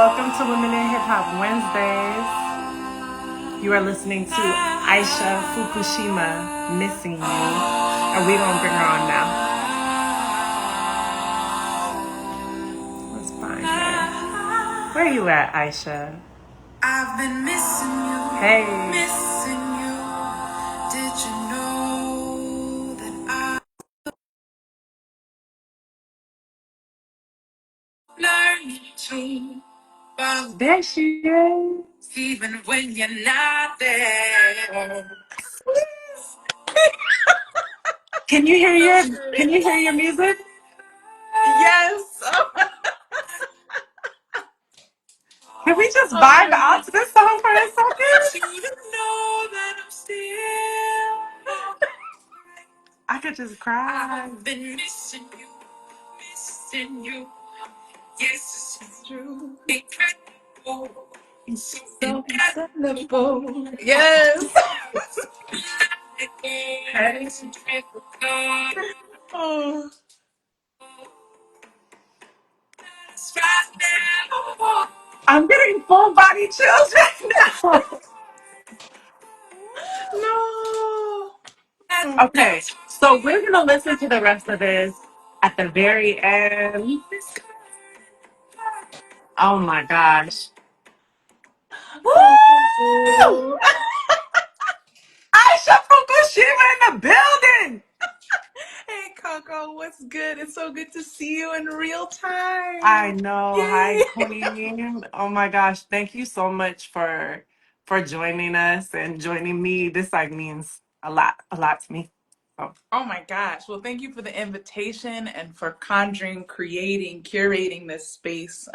welcome to Women in Hip Hop Wednesdays. You are listening to Aisha Fukushima, Missing You, and we're going to bring her on now. Let's find her. Where are you at, Aisha? I've been missing you. Hey. Missing you. Did you know that I learned to love There she is. even when you're not there? Can you hear your music? Yes. Can we just vibe out to this song for a second? You to know that I'm still. I could just cry. I've been missing you. Missing you. Yes, it's true. Incredible. So incredible. Yes. Oh. I'm getting full body chills right now. No. Okay, so we're gonna listen to the rest of this at the very end. Oh my gosh. Woo! Aisha Fukushima in the building! Hey, Coco, what's good? It's so good to see you in real time. I know. Yay. Hi, Queen. Oh my gosh. Thank you so much for joining us and joining me. This means a lot to me. So. Oh my gosh. Well, thank you for the invitation and for conjuring, creating, curating this space.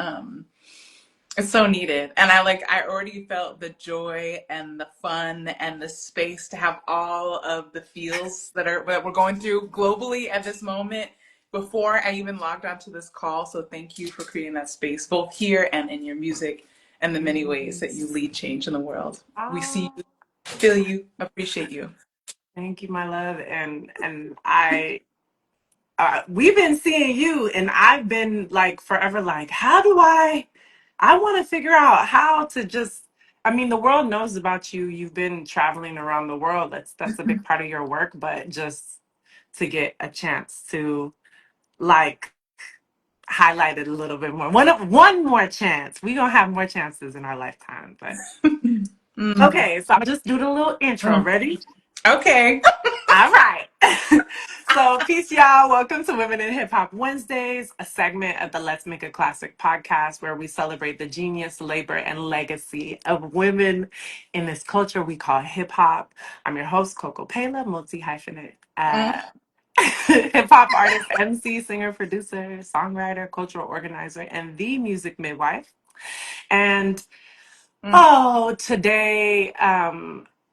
It's so needed. And I already felt the joy and the fun and the space to have all of the feels that we're going through globally at this moment before I even logged onto this call. So thank you for creating that space, both here and in your music and the many ways that you lead change in the world. We see you, feel you, appreciate you. Thank you, my love. And we've been seeing you, and I've been like forever like, how do I want to figure out how to just, I mean, the world knows about you. You've been traveling around the world. That's a big part of your work, but just to get a chance to like highlight it a little bit more. One more chance. We're gonna have more chances in our lifetime. But okay, so I'll just do the little intro. Ready? Okay. All right. So, peace, y'all. Welcome to Women in Hip Hop Wednesdays, a segment of the Let's Make a Classic podcast where we celebrate the genius, labor, and legacy of women in this culture we call hip hop. I'm your host, Coco Peila, multi-hyphenate. Hip hop artist, MC, singer, producer, songwriter, cultural organizer, and the music midwife. And today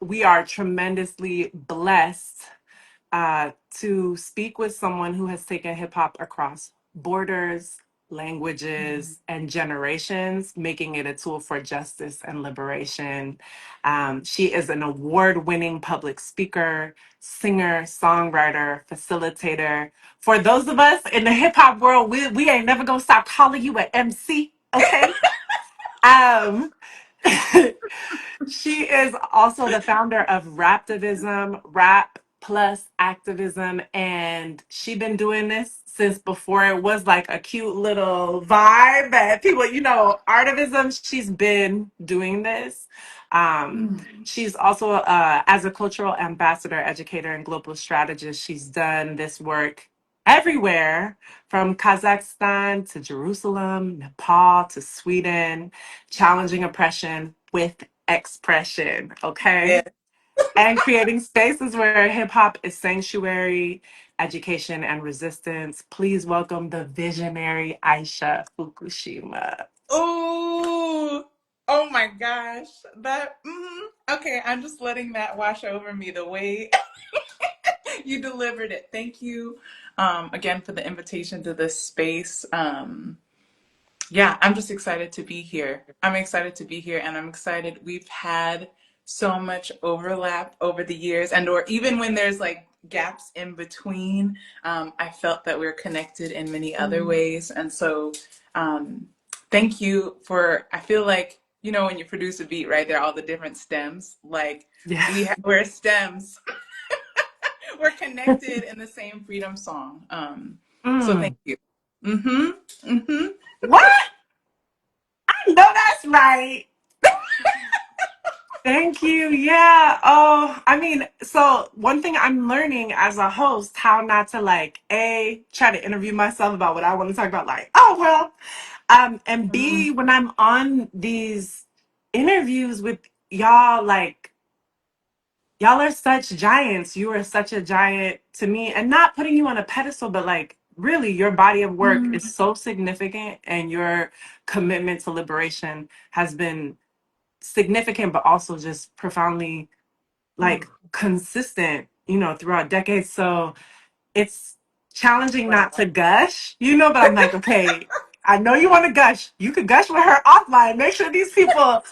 we are tremendously blessed to speak with someone who has taken hip hop across borders, languages, and generations, making it a tool for justice and liberation. She is an award winning public speaker, singer, songwriter, facilitator. For those of us in the hip hop world, we ain't never gonna stop calling you an MC, okay? um, She is also the founder of RAPtivism, Rap plus Activism, and she been doing this since before it was like a cute little vibe that people, artivism. She's been doing this. She's also, as a cultural ambassador, educator, and global strategist, she's done this work everywhere from Kazakhstan to Jerusalem, Nepal to Sweden, challenging oppression with expression, okay? And creating spaces where hip hop is sanctuary, education, and resistance. Please welcome the visionary Aisha Fukushima. Oh my gosh. Okay, I'm just letting that wash over me the way you delivered it. Thank you again for the invitation to this space. Yeah, I'm just excited to be here. I'm excited to be here, and I'm excited. We've had so much overlap over the years, and or even when there's like gaps in between, I felt that we're connected in many other ways. And so Thank you for, I feel like, you know, when you produce a beat, right, there are all the different stems. Like Yeah. we're stems. We're connected in the same freedom song. So thank Mm. you. Mm-hmm. Mm-hmm. What? I know that's right. Thank you. Yeah. Oh, I mean, so one thing I'm learning as a host, how not to like try to interview myself about what I want to talk about, like, oh well. And Mm, B, when I'm on these interviews with y'all, like y'all are such giants. You are such a giant to me, and not putting you on a pedestal, but like really your body of work mm, is so significant and your commitment to liberation has been significant, but also just profoundly like ooh, consistent, throughout decades. So it's challenging not wow. to gush, but I'm like, okay, I know you want to gush. You could gush with her offline. Make sure these people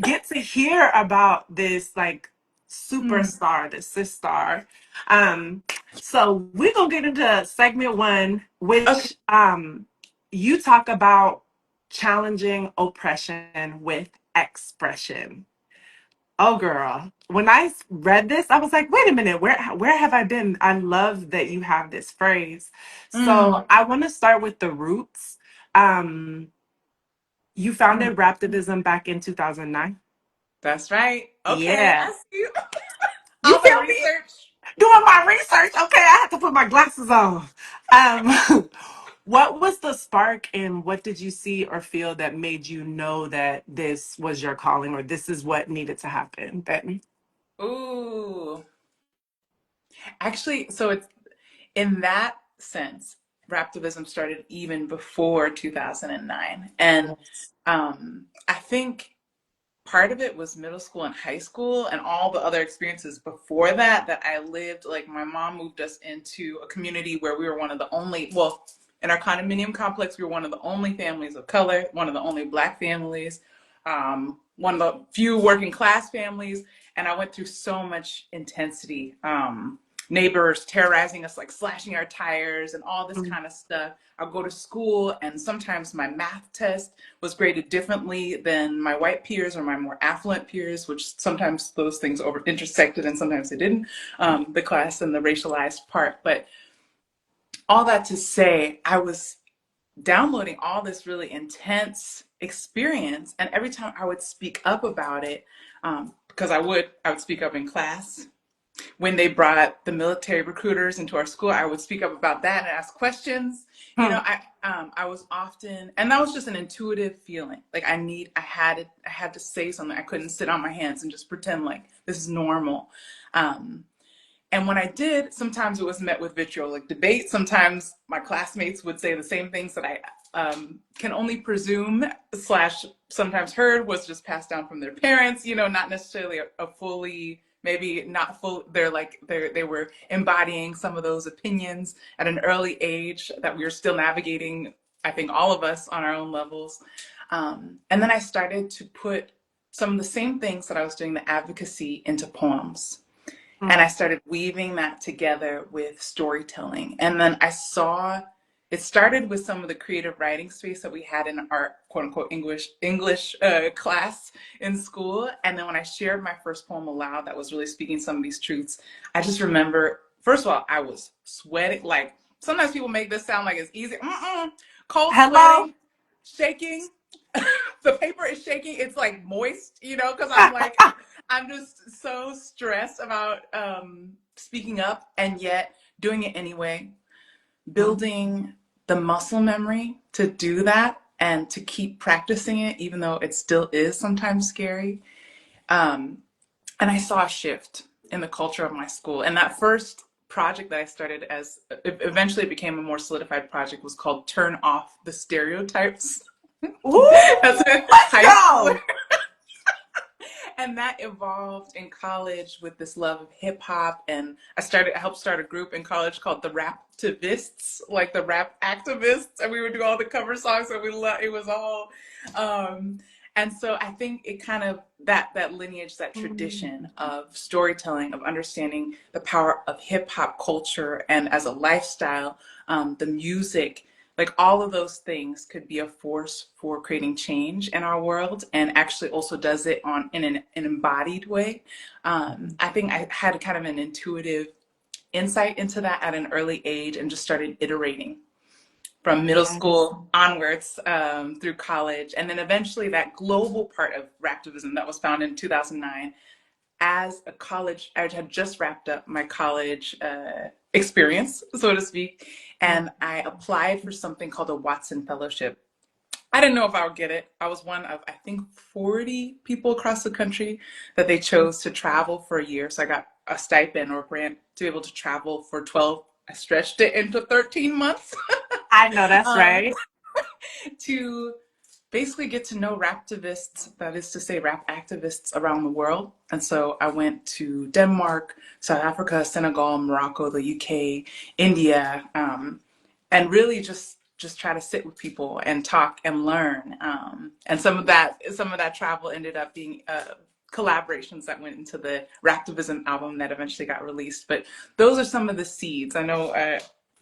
get to hear about this like Mm, superstar, this sis star. So we're gonna get into segment one, okay. which you talk about challenging oppression with expression. Oh, girl. When I read this, I was like, wait a minute, where have I been? I love that you have this phrase. Mm, So I want to start with the roots. Um, you mm. founded Raptivism back in 2009. That's right. Okay, Yeah. I see you. You All my feel me? research. Doing my research. Okay, I have to put my glasses on. What was the spark and what did you see or feel that made you know that this was your calling or this is what needed to happen? Benton? Ooh. Actually, so it's in that sense, Raptivism started even before 2009. And Yes. I think part of it was middle school and high school and all the other experiences before that I lived. Like my mom moved us into a community where we were one of the only, well, in our condominium complex, we were one of the only families of color, one of the only Black families, one of the few working class families. And I went through so much intensity. Neighbors terrorizing us, like slashing our tires and all this kind of stuff. I'll go to school, and sometimes my math test was graded differently than my white peers or my more affluent peers, which sometimes those things over intersected and sometimes they didn't, the class and the racialized part. But all that to say, I was downloading all this really intense experience, and every time I would speak up about it, because I would speak up in class when they brought the military recruiters into our school, I would speak up about that and ask questions. You know, I was often, and that was just an intuitive feeling. Like I had to say something. I couldn't sit on my hands and just pretend like this is normal. Um, and when I did, sometimes it was met with vitriolic debate. Sometimes my classmates would say the same things that I can only presume slash sometimes heard was just passed down from their parents. You know, not necessarily a fully, maybe not full. They were embodying some of those opinions at an early age that we were still navigating. I think all of us on our own levels. And then I started to put some of the same things that I was doing the advocacy into poems, and I started weaving that together with storytelling. And then I saw it started with some of the creative writing space that we had in our quote unquote English class in school. And then when I shared my first poem aloud, that was really speaking some of these truths. I just remember, first of all, I was sweating. Like sometimes people make this sound like it's easy. Cold Hello? sweating, shaking. The paper is shaking. It's like moist, you know, because I'm just so stressed about speaking up and yet doing it anyway. Building the muscle memory to do that and to keep practicing it, even though it still is sometimes scary. Um, and I saw a shift in the culture of my school. And that first project that I started as eventually it became a more solidified project was called Turn Off the Stereotypes. As Ooh, a let's high schooler. go. And that evolved in college with this love of hip hop. And I helped start a group in college called the RAPtivists, like the rap activists. And we would do all the cover songs that we loved. It was all, and so I think it kind of, that lineage, that tradition of storytelling, of understanding the power of hip hop culture and as a lifestyle, the music, like all of those things could be a force for creating change in our world, and actually also does it on in an embodied way. I think I had kind of an intuitive insight into that at an early age and just started iterating from middle Yes. school onwards through college. And then eventually that global part of Raptivism that was found in 2009 as a college, I had just wrapped up my college experience, so to speak, and I applied for something called a Watson Fellowship. I didn't know if I would get it. I was one of, I think, 40 people across the country that they chose to travel for a year. So I got a stipend or grant to be able to travel for 12. I stretched it into 13 months I know that's um, right. to basically get to know raptivists, that is to say, rap activists around the world. And so I went to Denmark, South Africa, Senegal, Morocco, the UK, India, and really just try to sit with people and talk and learn. And some of that travel ended up being collaborations that went into the Raptivism album that eventually got released. But those are some of the seeds. I know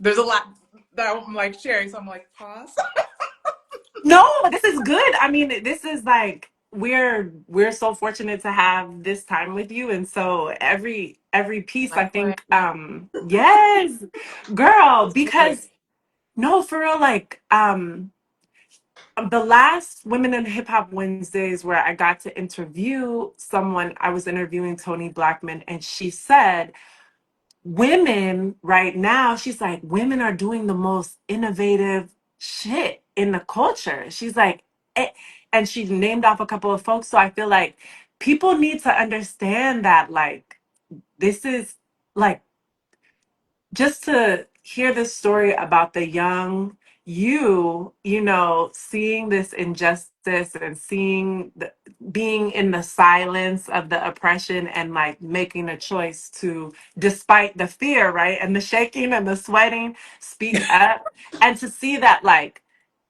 there's a lot that I'm like sharing, so I'm like pause. No, this is good. I mean, this is like we're so fortunate to have this time with you, and so every piece I Likewise. think yes, girl, Joy. because no, for real, like the last Women in Hip Hop Wednesdays where I got to interview someone, I was interviewing Tony Blackman, and she said women right now, she's like, women are doing the most innovative shit in the culture. She's like, eh, and she named off a couple of folks. So I feel like people need to understand that, like, this is like just to hear this story about the young you know, seeing this injustice and seeing being in the silence of the oppression and like making a choice to, despite the fear, right, and the shaking and the sweating, speak up, and to see that like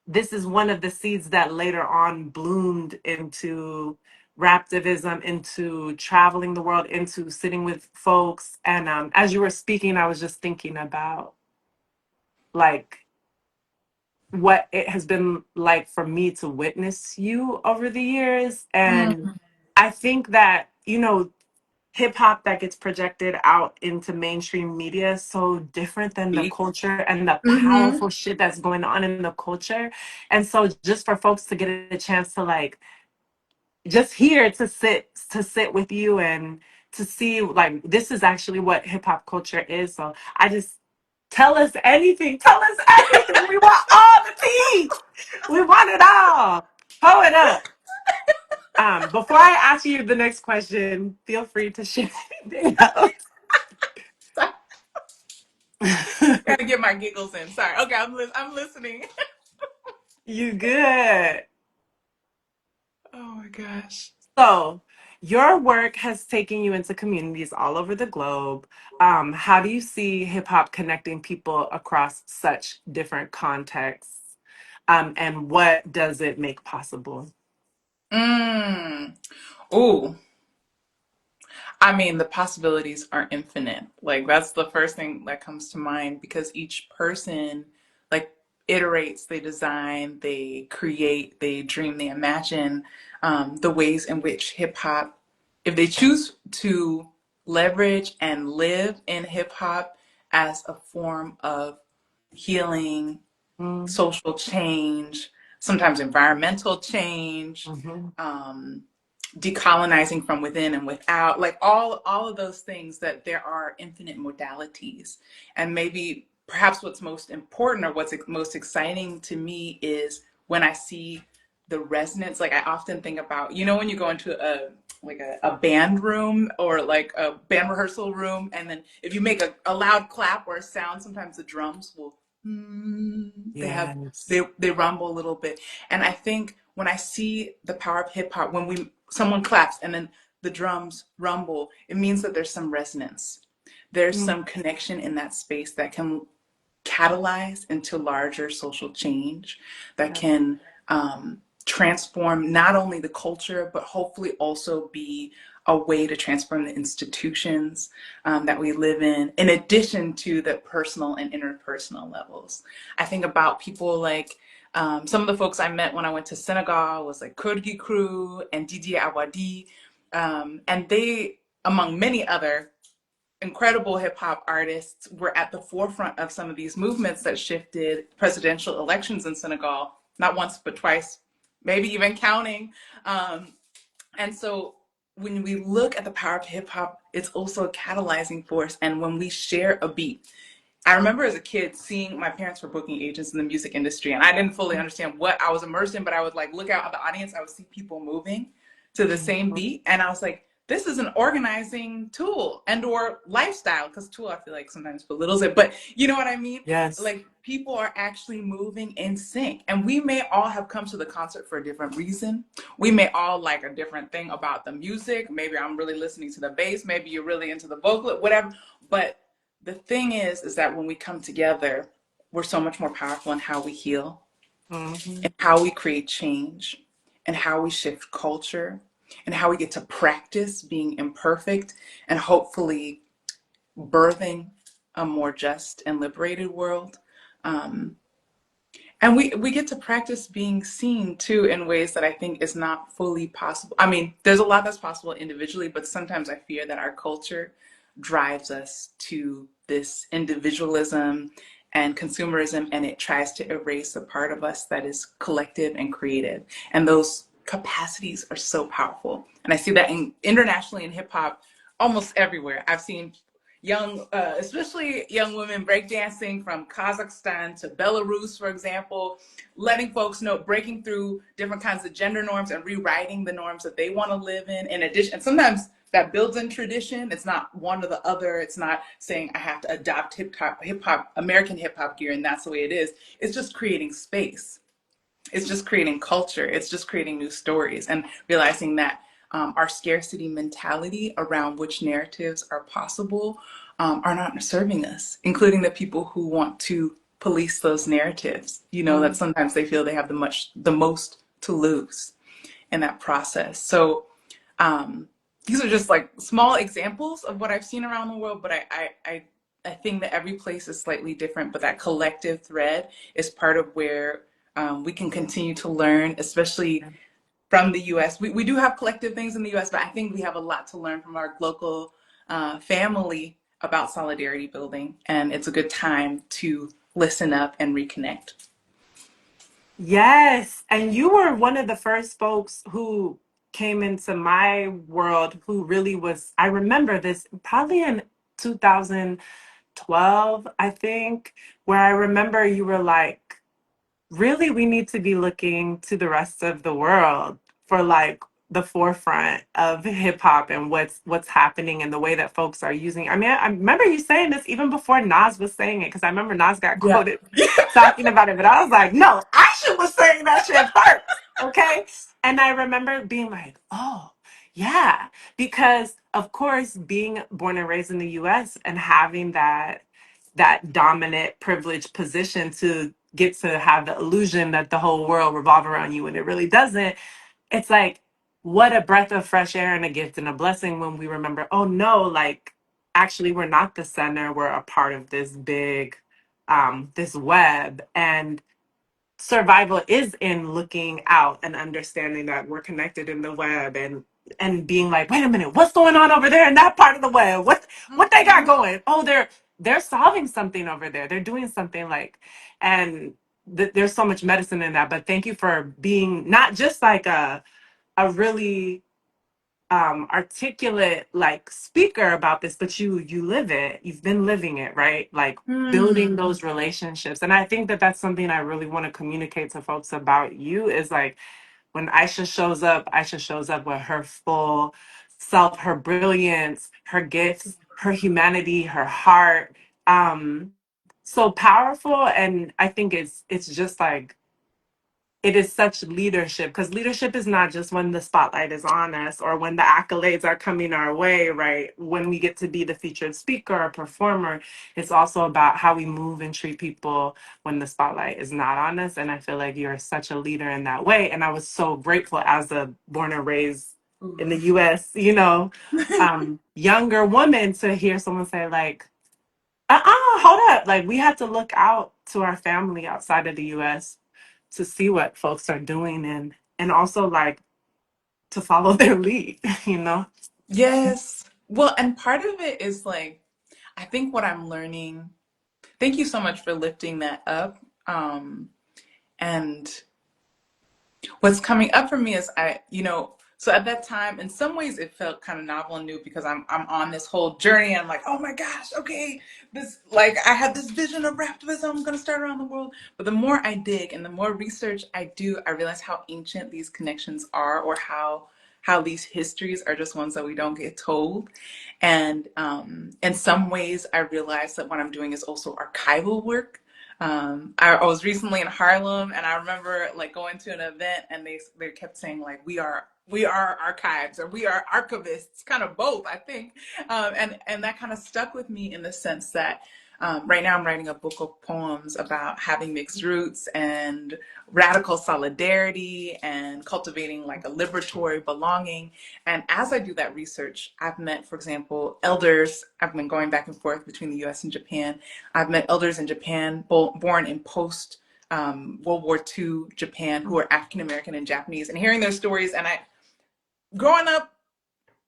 this is one of the seeds that later on bloomed into raptivism, into traveling the world, into sitting with folks. And as you were speaking, I was just thinking about like what it has been like for me to witness you over the years. And Mm. I think that, you know, hip hop that gets projected out into mainstream media is so different than the Speak. culture and the Mm-hmm. powerful shit that's going on in the culture. And so just for folks to get a chance to like just here to sit with you and to see like this is actually what hip hop culture is. So I just tell us anything. Tell us everything. We want all the tea. We want it all. Pull it up. Before I ask you the next question, feel free to share anything else. Gotta get my giggles in. Sorry. Okay, I'm listening. You good. Oh my gosh. So, your work has taken you into communities all over the globe. How do you see hip hop connecting people across such different contexts? And what does it make possible? Mm. Oh, I mean, the possibilities are infinite. Like that's the first thing that comes to mind because each person like iterates, they design, they create, they dream, they imagine the ways in which hip hop, if they choose to leverage and live in hip hop as a form of healing, Mm, social change, sometimes environmental change, mhm, um, decolonizing from within and without, like all of those things, that there are infinite modalities. And maybe perhaps what's most important or what's most exciting to me is when I see the resonance. Like I often think about, you know, when you go into a band room or like a band rehearsal room, and then if you make a loud clap or a sound, sometimes the drums will they have yes. they rumble a little bit. And I think when I see the power of hip hop, when we someone claps and then the drums rumble, it means that there's some resonance. There's Mm, some connection in that space that can catalyze into larger social change, that yeah. can transform not only the culture, but hopefully also be a way to transform the institutions that we live in addition to the personal and interpersonal levels. I think about people like some of the folks I met when I went to Senegal was like Kurgi Crew and Didier Awadi. And they, among many other incredible hip hop artists, were at the forefront of some of these movements that shifted presidential elections in Senegal, not once, but twice, maybe even counting. Um, and so when we look at the power of hip hop, it's also a catalyzing force. And when we share a beat, I remember as a kid seeing my parents were booking agents in the music industry, and I didn't fully understand what I was immersed in, but I would like look out at the audience, I would see people moving to the same Mhm. beat, and I was like, this is an organizing tool and or lifestyle, because tool I feel like sometimes belittles it, but you know what I mean? Yes. Like people are actually moving in sync, and we may all have come to the concert for a different reason. We may all like a different thing about the music. Maybe I'm really listening to the bass, maybe you're really into the vocal, whatever. But the thing is that when we come together, we're so much more powerful in how we heal Mhm. and how we create change and how we shift culture and how we get to practice being imperfect and hopefully birthing a more just and liberated world. Um, and we get to practice being seen too in ways that I think is not fully possible. I mean, there's a lot that's possible individually, but sometimes I fear that our culture drives us to this individualism and consumerism, and it tries to erase a part of us that is collective and creative. And those capacities are so powerful. And I see that internationally in hip hop, almost everywhere. I've seen young, especially young women breakdancing from Kazakhstan to Belarus, for example, letting folks know, breaking through different kinds of gender norms and rewriting the norms that they want to live in addition. And sometimes that builds in tradition. It's not one or the other. It's not saying I have to adopt hip hop, American hip hop gear, and that's the way it is. It's just creating space. It's just creating culture. It's just creating new stories and realizing that our scarcity mentality around which narratives are possible are not serving us, including the people who want to police those narratives. You know, that Mhm. sometimes they feel they have the most to lose in that process. So um, these are just like small examples of what I've seen around the world, but I think that every place is slightly different, but that collective thread is part of where we can continue to learn, especially from the US. We do have collective things in the US, but I think we have a lot to learn from our local family about solidarity building. And it's a good time to listen up and reconnect. Yes. And you were one of the first folks who came into my world who really was, I remember this probably in 2012, I think, where I remember you were like, really, we need to be looking to the rest of the world for like the forefront of hip hop and what's happening and the way that folks are using. I mean, I remember you saying this even before Nas was saying it, because I remember Nas got Yeah. quoted talking about it, but I was like, no, Aisha was saying that shit first, okay? And I remember being like, oh, yeah, because of course, being born and raised in the U.S. and having that dominant privileged position to get to have the illusion that the whole world revolves around you and it really doesn't. It's like what a breath of fresh air and a gift and a blessing when we remember, oh no, like actually we're not the center, we're a part of this big this web, and survival is in looking out and understanding that we're connected in the web, and being like, wait a minute, what's going on over there in that part of the web? What they got Mhm. going? Oh, they're solving something over there. They're doing something like, and there's so much medicine in that. But thank you for being not just like a really articulate like speaker about this, but you live it. You've been living it, right? Like building Hmm. those relationships. And I think that that's something I really want to communicate to folks about you is like when Aisha shows up with her full self, her brilliance, her gifts, her humanity, her heart. So powerful. And I think it's just like it is such leadership, because leadership is not just when the spotlight is on us or when the accolades are coming our way, right? When we get to be the featured speaker or performer, it's also about how we move and treat people when the spotlight is not on us. And I feel like you're such a leader in that way. And I was so grateful as a born and raised in the US, younger woman to hear someone say, like, hold up. Like, we had to look out to our family outside of the US to see what folks are doing, and also like to follow their lead, you know? Yes. Well, and part of it is like, I think what I'm learning, thank you so much for lifting that up. And what's coming up for me is so at that time, in some ways it felt kind of novel and new because I'm on this whole journey. I'm like, oh my gosh, okay, this, like, I had this vision of Raptivism, I'm gonna start around the world. But the more I dig and the more research I do, I realize how ancient these connections are, or how these histories are just ones that we don't get told. And in some ways I realize that what I'm doing is also archival work. I was recently in Harlem, and I remember like going to an event, and they kept saying like, we are archives, or we are archivists, kind of both, I think. And that kind of stuck with me in the sense that right now I'm writing a book of poems about having mixed roots and radical solidarity and cultivating like a liberatory belonging. And as I do that research, I've met, for example, elders. I've been going back and forth between the US and Japan. I've met elders in Japan, born in post World War II Japan, who are African American and Japanese, and hearing their stories. And growing up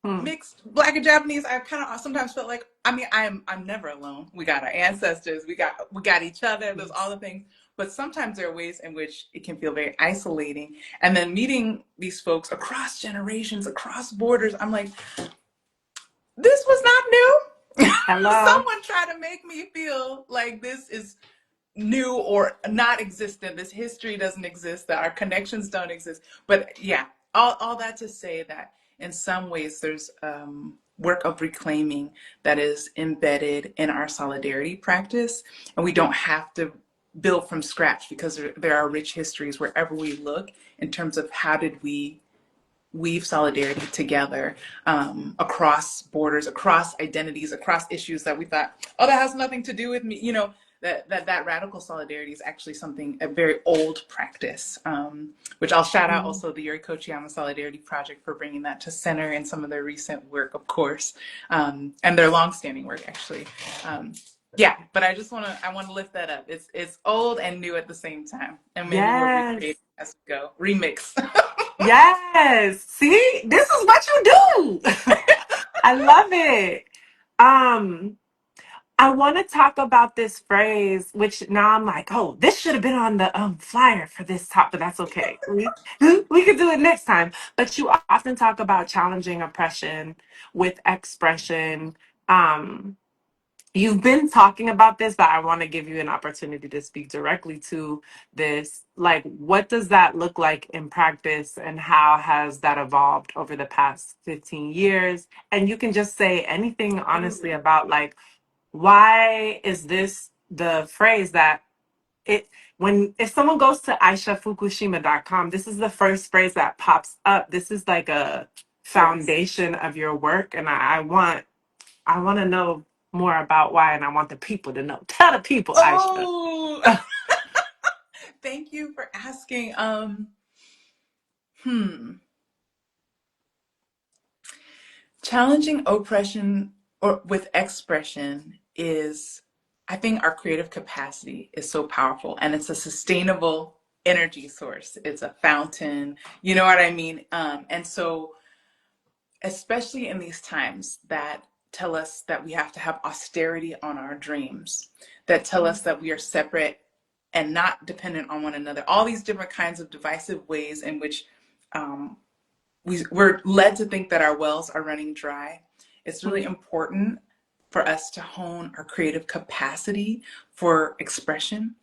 Hmm. mixed Black and Japanese, I kind of sometimes felt like, I mean, I'm never alone. We got our ancestors, we got each other. There's all the things, but sometimes there are ways in which it can feel very isolating. And then meeting these folks across generations, across borders, I'm like, this was not new. Hello. Someone tried to make me feel like this is new or not existent. This history doesn't exist, that our connections don't exist. But yeah, all that to say that in some ways there's work of reclaiming that is embedded in our solidarity practice. And we don't have to build from scratch, because there are rich histories wherever we look in terms of how did we weave solidarity together across borders, across identities, across issues that we thought, oh, that has nothing to do with me. That radical solidarity is actually something, a very old practice, which I'll shout out also the Yuri Kochiyama Solidarity Project for bringing that to center in some of their recent work, of course, and their longstanding work, actually. Yeah, but I want to lift that up. It's old and new at the same time, and maybe we'll Yes. recreate as we go, remix. Yes. See, this is what you do. I love it. Um, I want to talk about this phrase, which now I'm like, oh, this should have been on the flyer for this talk, but that's okay. We could do it next time. But you often talk about challenging oppression with expression. Um, You've been talking about this, but I want to give you an opportunity to speak directly to this. Like, what does that look like in practice, and how has that evolved over the past 15 years? And you can just say anything honestly Ooh. about, like, why is this the phrase that it, when, if someone goes to aishafukushima.com, this is the first phrase that pops up. This is like a Yes. foundation of your work. And I want to know more about why, and I want the people to know. Tell the people, Aisha. Oh, thank you for asking. Hmm. Challenging oppression or with expression is, I think our creative capacity is so powerful, and it's a sustainable energy source. It's a fountain, you know what I mean? And so, especially in these times that tell us that we have to have austerity on our dreams, that tell us that we are separate and not dependent on one another, all these different kinds of divisive ways in which um, we're led to think that our wells are running dry. It's really Mhm. important for us to hone our creative capacity for expression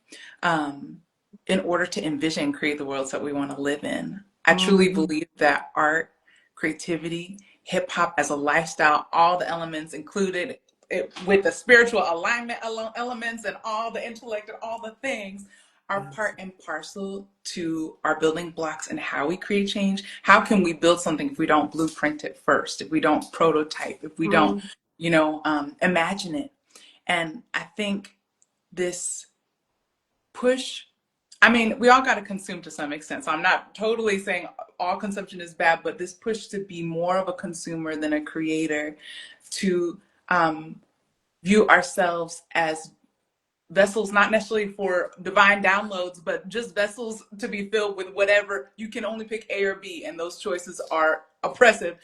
um, in order to envision and create the worlds that we want to live in. I truly Mhm. believe that art, creativity, hip hop as a lifestyle, all the elements included, with the spiritual alignment elements and all the intellect and all the things, are Yes. part and parcel to our building blocks and how we create change. How can we build something if we don't blueprint it first, if we don't prototype, if we don't, Mm, imagine it? And I think this push, I mean, we all got to consume to some extent. So I'm not totally saying all consumption is bad, but this push to be more of a consumer than a creator, to view ourselves as vessels, not necessarily for divine downloads, but just vessels to be filled with whatever. You can only pick A or B, and those choices are oppressive.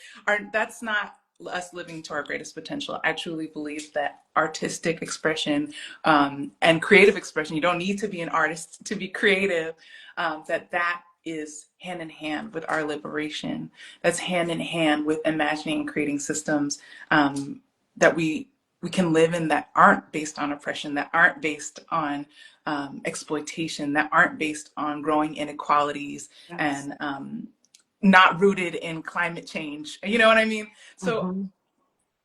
That's not us living to our greatest potential. I truly believe that artistic expression, and creative expression, you don't need to be an artist to be creative, that is hand in hand with our liberation. That's hand in hand with imagining and creating systems, that we can live in, that aren't based on oppression, that aren't based on exploitation, that aren't based on growing inequalities, yes. and not rooted in climate change. You know what I mean? So Hmm.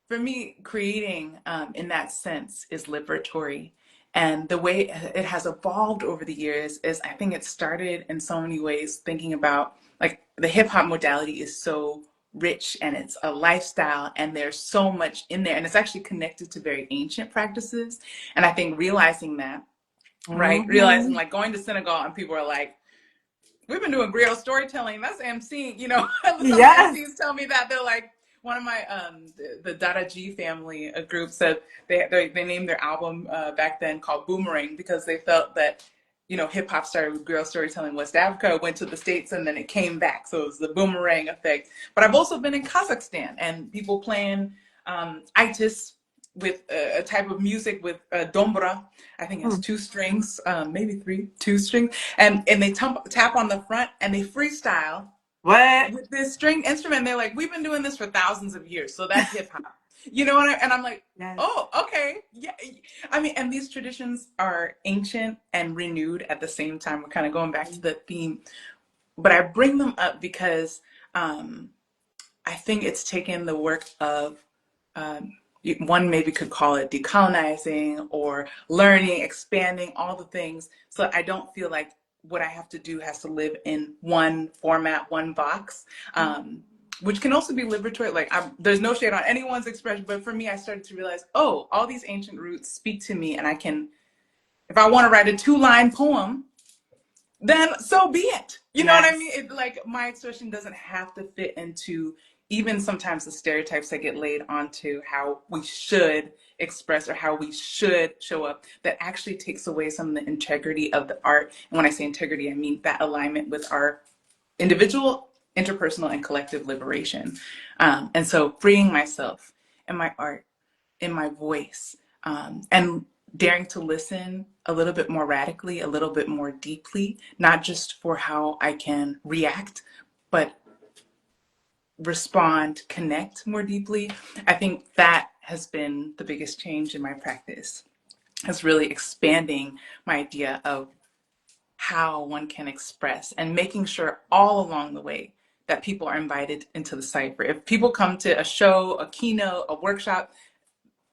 for me, creating, in that sense, is liberatory. And the way it has evolved over the years is, I think it started in so many ways thinking about, like, the hip hop modality is so rich and it's a lifestyle and there's so much in there, and it's actually connected to very ancient practices. And I think realizing that, right? Realizing, Hmm. like, going to Senegal and people are like, we've been doing griot storytelling. That's MC. Some of the Yes. MCs tell me that they're like, one of my the Dada G family, a group, said they named their album back then called Boomerang because they felt that hip hop started with griot storytelling in West Africa, went to the States, and then it came back. So it was the boomerang effect. But I've also been in Kazakhstan and people playing itis with a type of music with dombra. I think it's Mm. two strings, maybe three, two strings, and they tap on the front and they freestyle What? with this string instrument. They're like, we've been doing this for thousands of years, so that's hip hop. You know what? And I'm like, Yes. oh, okay, yeah. I mean, and these traditions are ancient and renewed at the same time. We're kind of going back to the theme, but I bring them up because um, I think it's taken the work of, um, one maybe could call it decolonizing or learning, expanding, all the things. So I don't feel like what I have to do has to live in one format, one box, which can also be liberatory. Like, there's no shade on anyone's expression, but for me, I started to realize, oh, all these ancient roots speak to me, and I can, if I want to write a 2-line poem, then so be it. You know what I mean? Yes. Like, my expression doesn't have to fit into even sometimes the stereotypes that get laid onto how we should express or how we should show up, that actually takes away some of the integrity of the art. And when I say integrity, I mean that alignment with our individual, interpersonal, and collective liberation. And so freeing myself in my art, in my voice, and daring to listen a little bit more radically, a little bit more deeply, not just for how I can react, but respond, connect more deeply. I think that has been the biggest change in my practice, is really expanding my idea of how one can express, and making sure all along the way that people are invited into the cipher. If people come to a show, a keynote, a workshop,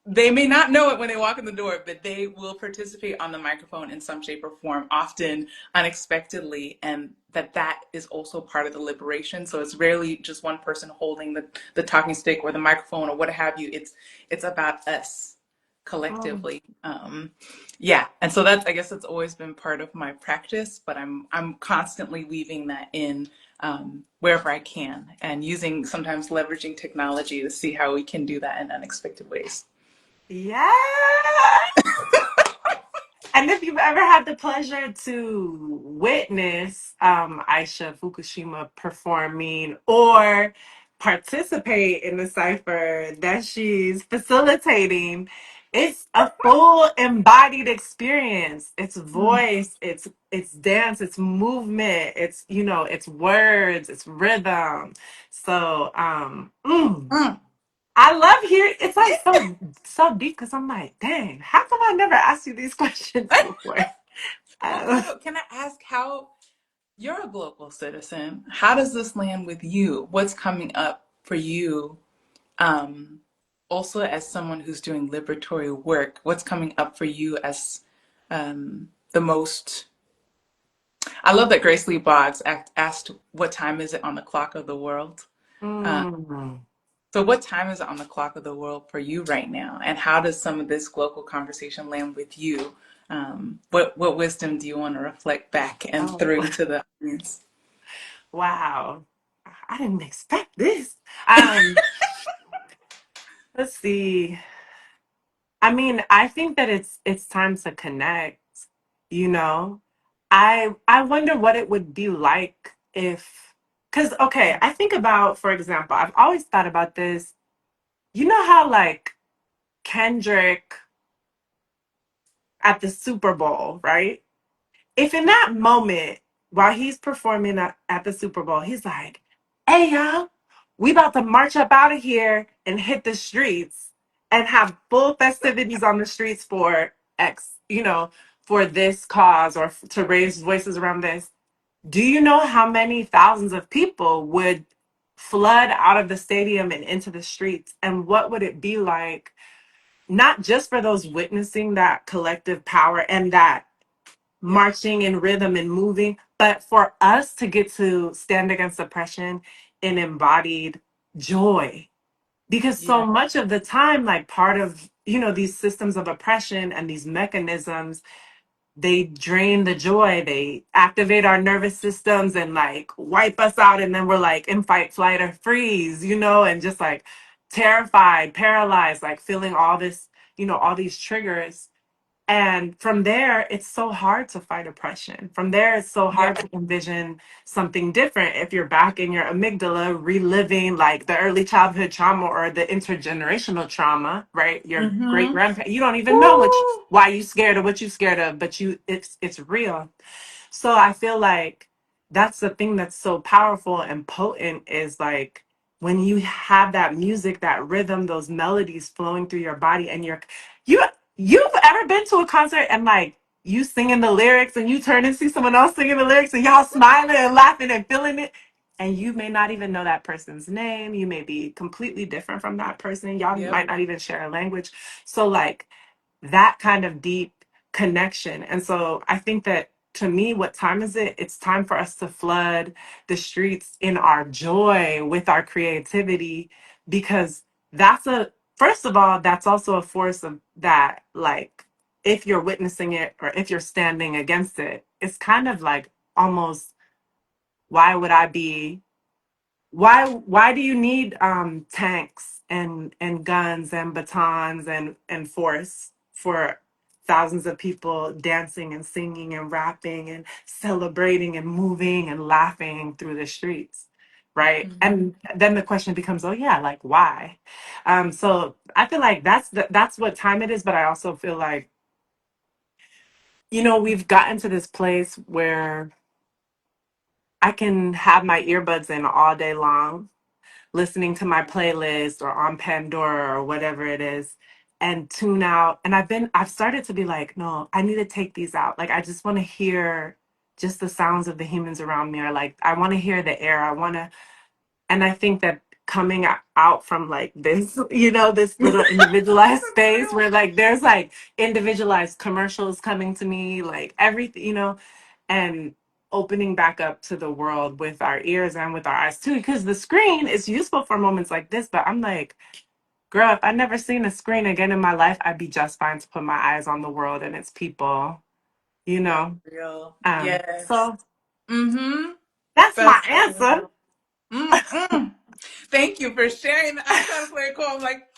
they may not know it when they walk in the door, but they will participate on the microphone in some shape or form, often unexpectedly, and that is also part of the liberation. So it's rarely just one person holding the talking stick or the microphone or what have you. It's about us Oh, collectively. Yeah, and so that's, I guess that's always been part of my practice, but I'm constantly weaving that in, wherever I can, and using, sometimes leveraging technology to see how we can do that in unexpected ways. yeah. And if you've ever had the pleasure to witness Aisha Fukushima performing or participate in the cipher that she's facilitating, it's a full embodied experience. It's Mm. voice, it's dance, it's movement, it's words, it's rhythm. So Mm. I love hearing it's like so deep because I'm like, dang, how come I never asked you these questions before? Well, Uh, Coco, can I ask, how you're a global citizen? How does this land with you? What's coming up for you? Um, Also, as someone who's doing liberatory work, what's coming up for you as the most I love that Grace Lee Boggs asked, "What time is it on the clock of the world?" Uh, Mm. so, what time is it on the clock of the world for you right now? And how does some of this global conversation land with you? What wisdom do you want to reflect back and Oh, through to the audience? wow. I didn't expect this. Um, let's see. I mean, I think that it's time to connect, you know. I wonder what it would be like if, cuz okay, I think about, for example, I've always thought about this. You know how like Kendrick at the Super Bowl, right? If in that moment while he's performing at the Super Bowl, he's like, "Hey y'all, we about to march up out of here and hit the streets and have full festivities on the streets for X, for this cause or to raise voices around this." Do you know how many thousands of people would flood out of the stadium and into the streets? And what would it be like, not just for those witnessing that collective power and that Yeah, marching in rhythm and moving, but for us to get to stand against oppression in embodied joy? Because so yeah, much of the time, like part of, these systems of oppression and these mechanisms, they drain the joy, they activate our nervous systems and like wipe us out. And then we're like in fight, flight, or freeze, and just like terrified, paralyzed, like feeling all this, all these triggers. And from there, it's so hard to fight oppression. From there, it's so yeah. hard to envision something different if you're back in your amygdala reliving like the early childhood trauma or the intergenerational trauma, right? Your great Mm-hmm. grandparents, you don't even know Woo! why you scared of what you scared of, but it's real. So I feel like that's the thing that's so powerful and potent is like when you have that music, that rhythm, those melodies flowing through your body and you you've ever been to a concert and like you singing the lyrics and you turn and see someone else singing the lyrics and y'all smiling and laughing and feeling it, and you may not even know that person's name. You may be completely different from that person. Y'all Yep. might not even share a language. So like that kind of deep connection. And so I think that to me, what time is it? It's time for us to flood the streets in our joy with our creativity, because first of all, that's also a force of that, like, if you're witnessing it or if you're standing against it, it's kind of like almost, why would I be why do you need tanks and guns and batons and force for thousands of people dancing and singing and rapping and celebrating and moving and laughing through the streets, right? Mm-hmm. And then the question becomes, oh yeah, like why? So I feel like that's what time it is, but I also feel like, we've gotten to this place where I can have my earbuds in all day long listening to my playlist or on Pandora or whatever it is and tune out. And I've started to be like, no, I need to take these out. Like, I just want to hear just the sounds of the humans around me, or like, I want to hear the air. And I think that coming out from like this, this little individualized That's space real. where like there's like individualized commercials coming to me, like everything, and opening back up to the world with our ears and with our eyes too, because the screen is useful for moments like this. But I'm like, girl, if I never seen a screen again in my life, I'd be just fine to put my eyes on the world and its people, you That's know. real. Yes. So Mm-hmm. that's my That's so answer. real. Mm-mm. Thank you for sharing. I'm trying to play it cool. I'm like,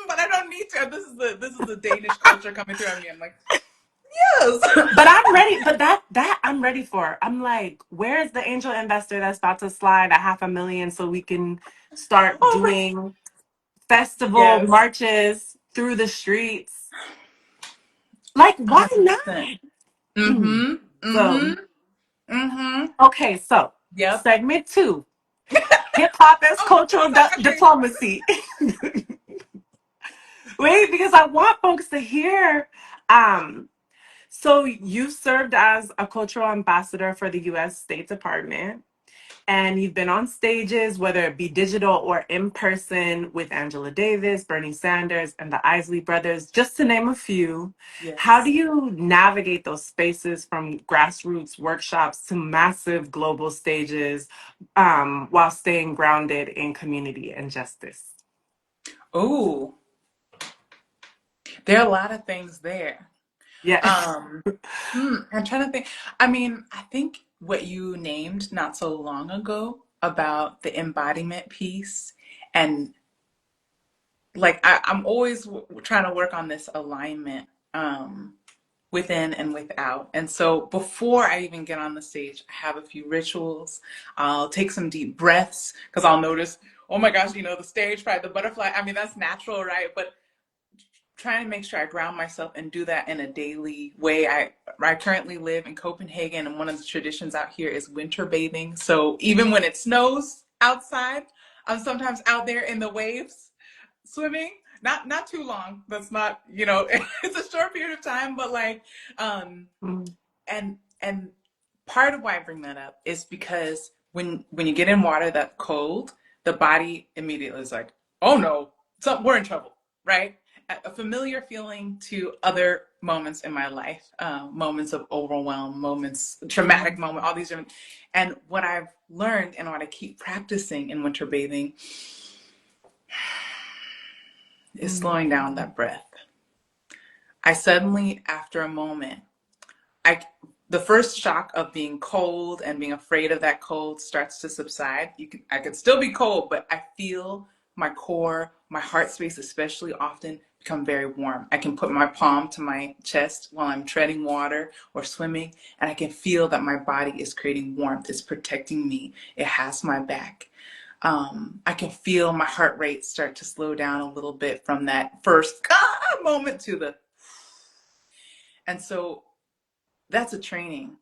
but I don't need to. This is the Danish culture coming through on me. I'm like, yes. But I'm ready. But that I'm ready for. I'm like, where's the angel investor that's about to slide 500,000 so we can start Oh my. doing festival Yes. marches through the streets? Like, why not? 100%. Mm. Mm-hmm. So, Mm-hmm. Mm-hmm. okay, so Yep. segment two, hip hop as Oh, I cultural was like, okay. diplomacy. Wait, because I want folks to hear. Um, so you served as a cultural ambassador for the U.S. State Department. And you've been on stages, whether it be digital or in person, with Angela Davis, Bernie Sanders, and the Isley Brothers, just to name a few. How do Yes. you navigate those spaces from grassroots workshops to massive global stages while staying grounded in community and justice? Oh, there are a lot of things there. Yeah. Um, I'm trying to think. I mean, I think what you named not so long ago about the embodiment piece, and like I'm always trying to work on this alignment within and without. And so before I even get on the stage, I have a few rituals. I'll take some deep breaths because I'll notice, oh my gosh, the stage fright, the butterfly. I mean, that's natural, right? But trying to make sure I ground myself and do that in a daily way. I currently live in Copenhagen, and one of the traditions out here is winter bathing. So even when it snows outside, I'm sometimes out there in the waves swimming. Not too long. That's not, it's a short period of time, but like Mm, and part of why I bring that up is because when you get in water that's cold, the body immediately is like, oh no, we're in trouble, right? A familiar feeling to other moments in my life, moments of overwhelm, moments, traumatic mm, moment, all these different. And what I've learned and what I keep practicing in winter bathing is mm, slowing down that breath. I suddenly, after a moment, I the first shock of being cold and being afraid of that cold starts to subside. I could still be cold, but I feel my core, my heart space especially often become very warm. I can put my palm to my chest while I'm treading water or swimming, and I can feel that my body is creating warmth. It's protecting me. It has my back. I can feel my heart rate start to slow down a little bit from that first moment to the, and so that's a training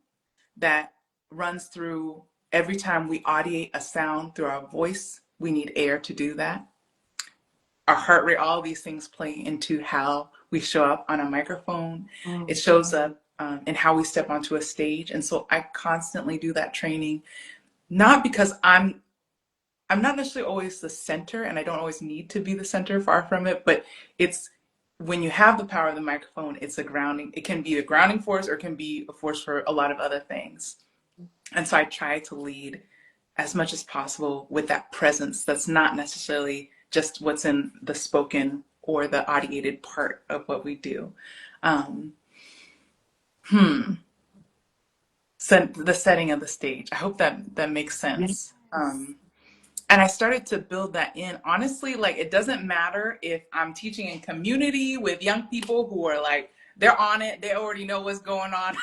that runs through every time we audiate a sound through our voice. We need air to do that. Our heart rate, all these things play into how we show up on a microphone. It mm, shows up in how we step onto a stage. And so I constantly do that training, not because I'm not necessarily always the center, and I don't always need to be the center, far from it, but it's when you have the power of the microphone, it's a grounding. It can be a grounding force or it can be a force for a lot of other things. And so I try to lead as much as possible with that presence that's not necessarily just what's in the spoken or the audiated part of what we do. Um, so the setting of the stage. I hope that makes sense. yes. And I started to build that in. Honestly, like it doesn't matter if I'm teaching in community with young people who are like, they're on it, they already know what's going on.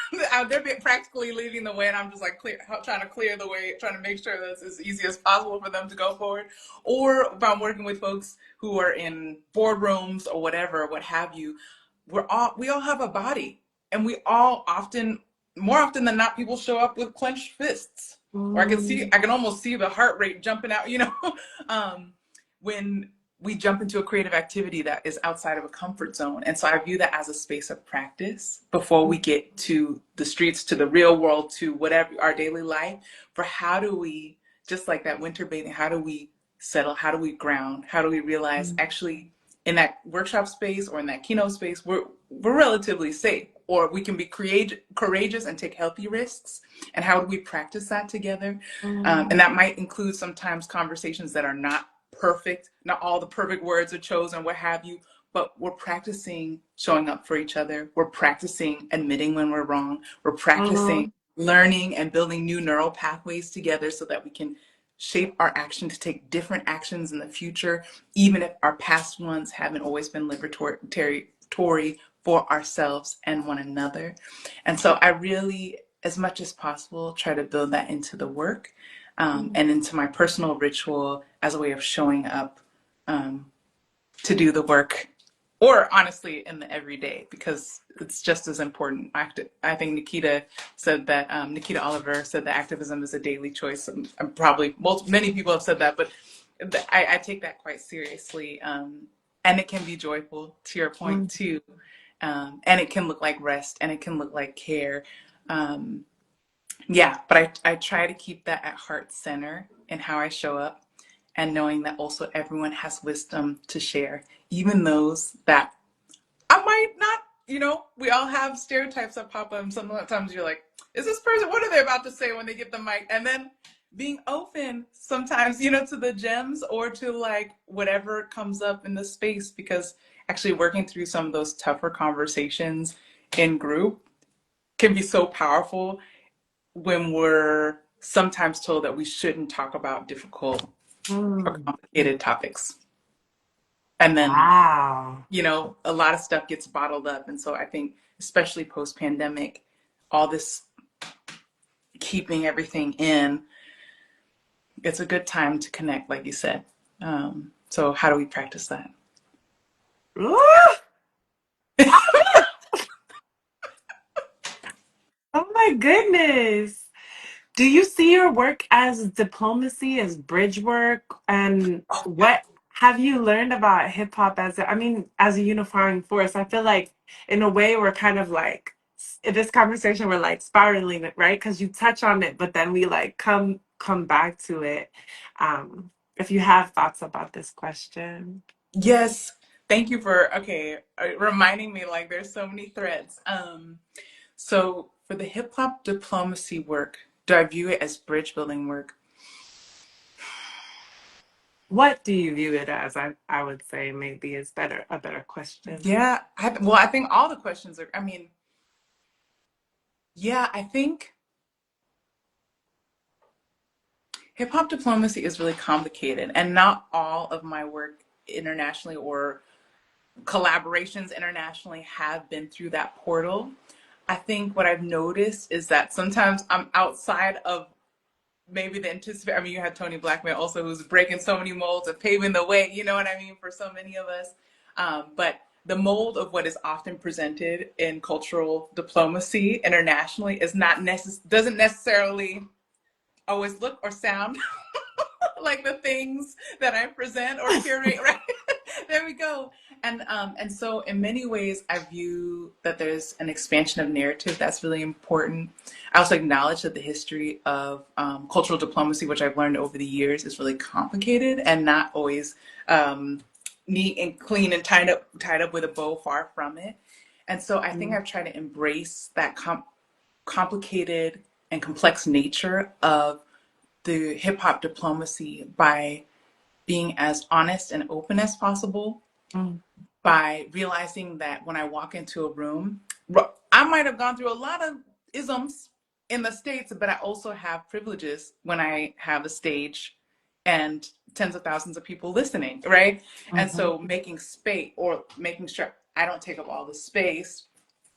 They're practically leading the way, and I'm just like trying to clear the way, trying to make sure that's as easy as possible for them to go forward. Or if I'm working with folks who are in boardrooms or whatever, what have you, we all have a body, and we all often, more often than not, people show up with clenched fists, or Mm, I can almost see the heart rate jumping out, um, when we jump into a creative activity that is outside of a comfort zone. And so I view that as a space of practice before we get to the streets, to the real world, to whatever our daily life, for how do we, just like that winter bathing, how do we settle? How do we ground? How do we realize mm, actually in that workshop space or in that keynote space, we're relatively safe, or we can be courageous and take healthy risks. And how do we practice that together? And mm, that might include sometimes conversations that are not perfect, not all the perfect words are chosen, what have you, but we're practicing showing up for each other. We're practicing admitting when we're wrong. We're practicing mm, learning and building new neural pathways together so that we can shape our action to take different actions in the future, even if our past ones haven't always been liberatory for ourselves and one another. And so I really, as much as possible, try to build that into the work, mm, and into my personal ritual as a way of showing up um, to do the work, or honestly in the everyday, because it's just as important. I think Nikita Oliver said that activism is a daily choice. And probably many people have said that, but I take that quite seriously. And it can be joyful, to your point mm, too. And it can look like rest, and it can look like care. Um, Yeah, but I try to keep that at heart center in how I show up, and knowing that also everyone has wisdom to share, even those that I might not, we all have stereotypes that pop up, and sometimes you're like, is this person, what are they about to say when they get the mic? And then being open sometimes, to the gems or to like whatever comes up in the space, because actually working through some of those tougher conversations in group can be so powerful when we're sometimes told that we shouldn't talk about difficult or Mm. complicated topics. And then, Wow. a lot of stuff gets bottled up. And so I think, especially post pandemic, all this keeping everything in, it's a good time to connect, like you said. So, how do we practice that? Ooh. Oh my goodness. Do you see your work as diplomacy, as bridge work? And what have you learned about hip hop as a unifying force? I feel like in a way we're kind of like in this conversation we're like spiraling it, right? Because you touch on it, but then we like come back to it. If you have thoughts about this question. Yes. Thank you for, reminding me like there's so many threads. So, for the hip hop diplomacy work, do I view it as bridge building work? What do you view it as? I would say maybe is a better question. Yeah, I think all the questions are, yeah, I think hip hop diplomacy is really complicated, and not all of my work internationally or collaborations internationally have been through that portal. I think what I've noticed is that sometimes I'm outside of maybe the anticipate. You had Tony Blackman also, who's breaking so many molds and paving the way, you know what I mean, for so many of us. But the mold of what is often presented in cultural diplomacy internationally is not doesn't necessarily always look or sound like the things that I present or curate, right? There we go. And so in many ways I view that there's an expansion of narrative that's really important. I also acknowledge that the history of cultural diplomacy, which I've learned over the years, is really complicated and not always neat and clean and tied up with a bow, far from it. And so I think I've tried to embrace that complicated and complex nature of the hip hop diplomacy by being as honest and open as possible, Mm, by realizing that when I walk into a room, I might have gone through a lot of isms in the States, but I also have privileges when I have a stage and tens of thousands of people listening, right? And mhm, so making space, or making sure I don't take up all the space,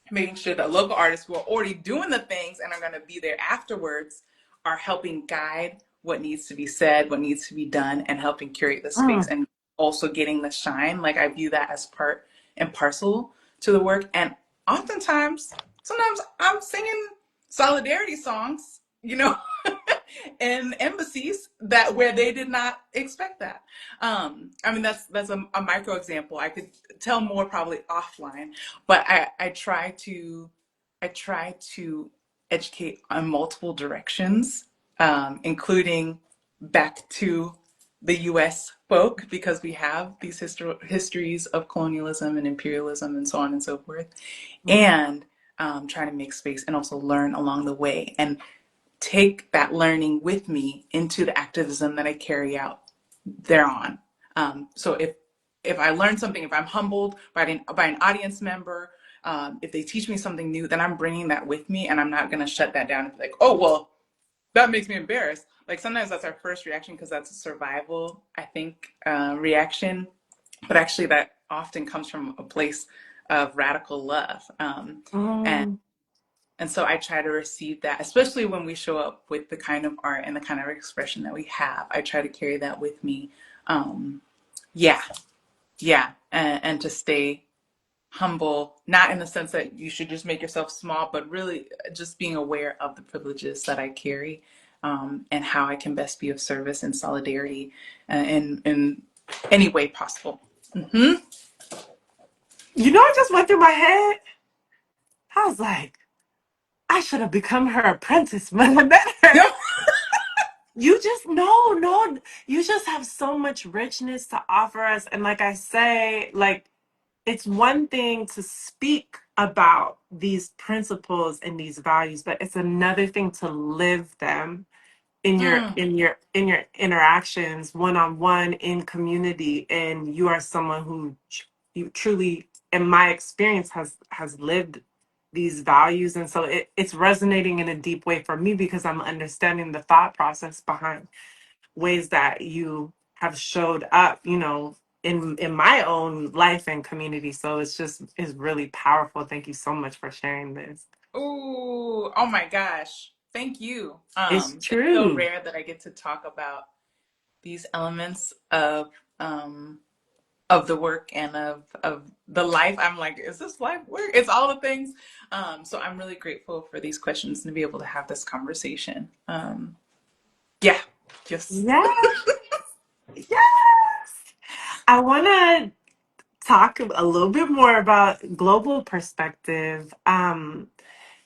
making sure that local artists who are already doing the things and are going to be there afterwards are helping guide what needs to be said, what needs to be done, and helping curate the space, mm, and also getting the shine. Like, I view that as part and parcel to the work. And oftentimes, sometimes I'm singing solidarity songs, in embassies that where they did not expect that. That's a micro example. I could tell more probably offline, but I try to educate on multiple directions, including back to the U.S. folk, because we have these histories of colonialism and imperialism and so on and so forth, mm, and trying to make space and also learn along the way, and take that learning with me into the activism that I carry out thereon. So if I learn something, if I'm humbled by an audience member, if they teach me something new, then I'm bringing that with me, and I'm not going to shut that down and be like, oh well, that makes me embarrassed. Like, sometimes that's our first reaction because that's a survival, I think, reaction, but actually that often comes from a place of radical love. And mm. and so I try to receive that, especially when we show up with the kind of art and the kind of expression that we have. I try to carry that with me. Um, yeah, yeah. And to stay humble, not in the sense that you should just make yourself small, but really just being aware of the privileges that I carry, and how I can best be of service and solidarity, in any way possible. Hmm. You know what just went through my head? I was like, I should have become her apprentice when I met her. No. You just, no, no, you just have so much richness to offer us. And like I say, like, it's one thing to speak about these principles and these values, but it's another thing to live them in your Mm. interactions one on one in community. And you are someone who you truly, in my experience, has lived these values, and so it's resonating in a deep way for me because I'm understanding the thought process behind ways that you have showed up, in my own life and community. So it's really powerful. Thank you so much for sharing this. Ooh, oh my gosh. Thank you. It's It's so true. rare that I get to talk about these elements of the work and of the life. I'm like, is this life work? It's all the things. So I'm really grateful for these questions and to be able to have this conversation. Yeah, just Yes. Yes. I want to talk a little bit more about global perspective.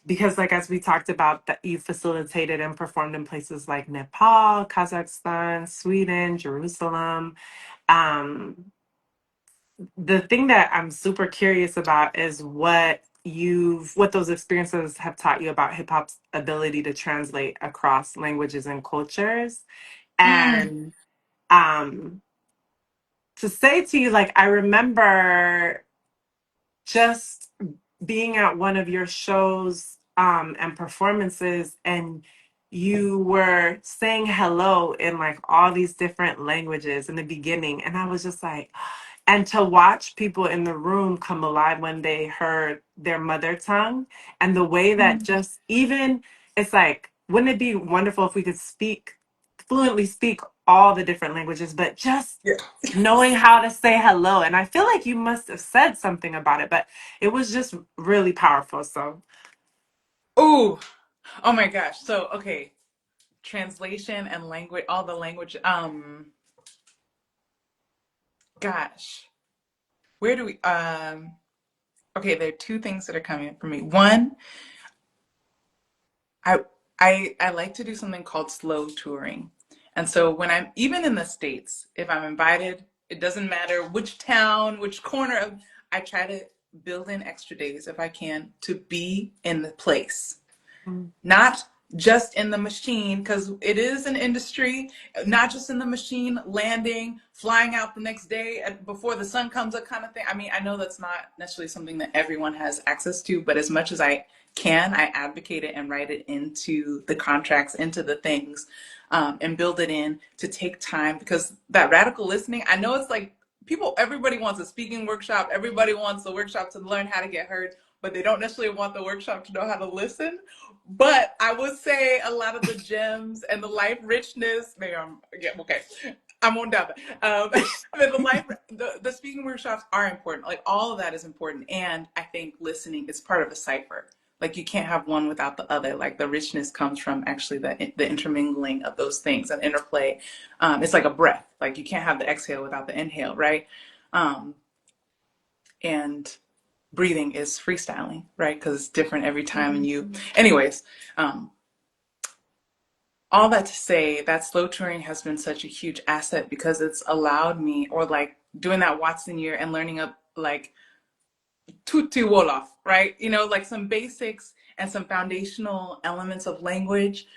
Because like as we talked about, that you facilitated and performed in places like Nepal, Kazakhstan, Sweden, Jerusalem. Um, the thing that I'm super curious about is what those experiences have taught you about hip hop's ability to translate across languages and cultures. mm, And um to say to you, like, I remember just being at one of your shows and performances, and you were saying hello in like all these different languages in the beginning, and I was just like, and to watch people in the room come alive when they heard their mother tongue, and the way that mm. just even, it's like, wouldn't it be wonderful if we could fluently speak all the different languages, but just Yeah. knowing how to say hello. And I feel like you must have said something about it, but it was just really powerful. So Ooh, oh my gosh. So okay, translation and language, all the language. Gosh, where do we? Okay, there are two things that are coming up for me. One, I I like to do something called slow touring. And so when I'm even in the States, if I'm invited, it doesn't matter which town, which corner of, I try to build in extra days if I can to be in the place, mm, not just in the machine, because it is an industry, not just in the machine, landing, flying out the next day before the sun comes up kind of thing. I mean, I know that's not necessarily something that everyone has access to, but as much as I can, I advocate it and write it into the contracts, into the things, and build it in to take time, because that radical listening, I know it's like people, everybody wants a speaking workshop, everybody wants a workshop to learn how to get heard, but they don't necessarily want the workshop to know how to listen. But I would say a lot of the gems and the life richness, maybe I'm, yeah, okay. I won't doubt that. But the speaking workshops are important. Like all of that is important. And I think listening is part of a cipher. Like you can't have one without the other. Like the richness comes from actually the intermingling of those things and interplay. It's like a breath. Like you can't have the exhale without the inhale, right? Um, and breathing is freestyling, right? Because it's different every time. And you, anyways, um, all that to say that slow touring has been such a huge asset because it's allowed me, or like doing that Watson year and learning up like tutti wolof, right? You know, like some basics and some foundational elements of language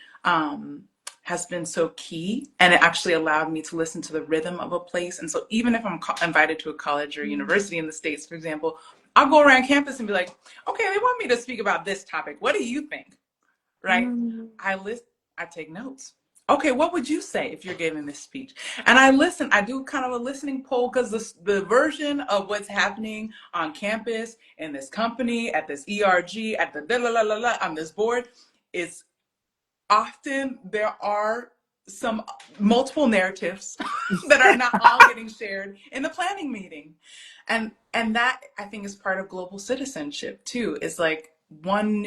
has been so key. And it actually allowed me to listen to the rhythm of a place. And so even if I'm invited to a college or university in the States, for example, I'll go around campus and be like, okay, they want me to speak about this topic. What do you think? Right? mm, I list, I take notes. Okay, what would you say if you're giving this speech? And I listen. I do kind of a listening poll because the version of what's happening on campus in this company at this ERG at the la la la la on this board is often there are some multiple narratives that are not all getting shared in the planning meeting, and that I think is part of global citizenship too, is like one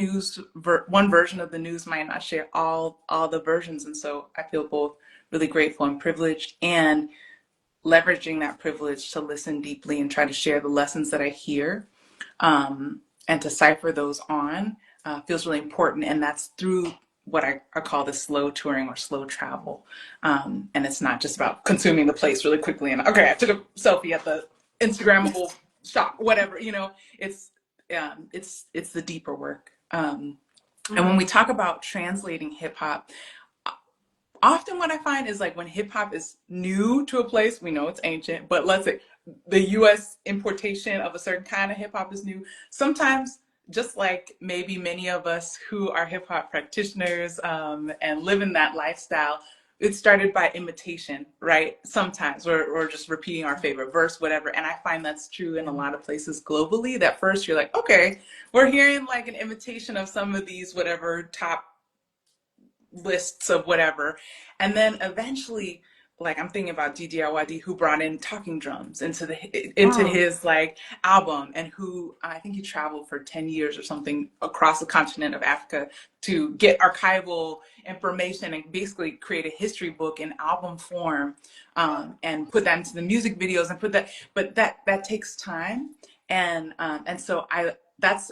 version of the news might not share all the versions. And so I feel both really grateful and privileged, and leveraging that privilege to listen deeply and try to share the lessons that I hear, and to cipher those on. feels really important, and that's through what I call the slow touring or slow travel. And it's not just about consuming the place really quickly and okay, I took a selfie at the Instagrammable shop, whatever. It's it's the deeper work. And when we talk about translating hip hop, often what I find is like when hip hop is new to a place, we know it's ancient, but let's say the US importation of a certain kind of hip hop is new. Sometimes, just like maybe many of us who are hip hop practitioners and live in that lifestyle, it started by imitation, right? Sometimes we're just repeating our favorite verse, whatever. And I find that's true in a lot of places globally. That first you're like, okay, we're hearing like an imitation of some of these, whatever top lists of whatever. And then eventually, like I'm thinking about Didi Awadi, who brought in talking drums into Wow. his like album, and who I think he traveled for 10 years or something across the continent of Africa to get archival information and basically create a history book in album form, and put that into the music videos and put that, but that takes time. And so that's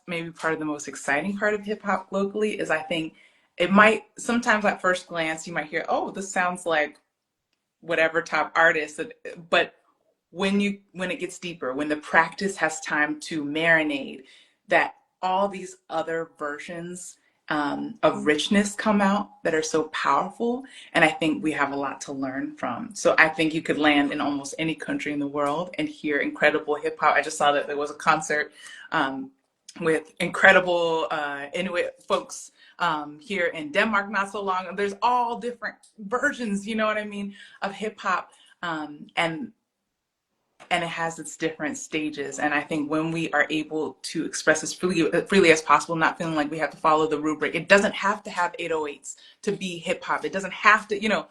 maybe part of the most exciting part of hip hop locally is I think it might sometimes at first glance you might hear, oh, this sounds like whatever top artist, but when it gets deeper, when the practice has time to marinate, that all these other versions of richness come out that are so powerful, and I think we have a lot to learn from. So I think you could land in almost any country in the world and hear incredible hip hop. I just saw that there was a concert with incredible Inuit folks here in Denmark not so long. There's all different versions, you know what I mean, of hip hop, and it has its different stages. And I think when we are able to express as freely as possible, not feeling like we have to follow the rubric, it doesn't have to have 808s to be hip hop. It doesn't have to,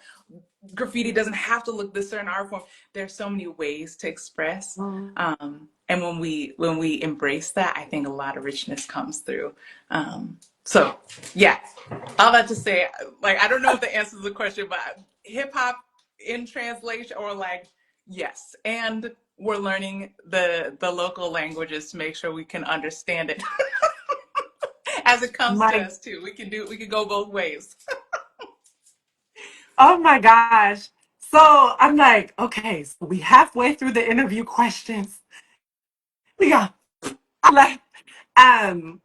graffiti doesn't have to look this certain art form. There's so many ways to express. And when we embrace that, I think a lot of richness comes through. So yeah, all that to say, like, I don't know if that answers the question, but hip hop in translation, or like, yes. And we're learning the local languages to make sure we can understand it as it comes to My, us too. We can go both ways. oh my gosh. So I'm like, okay, so we halfway through the interview questions. We got left. Um,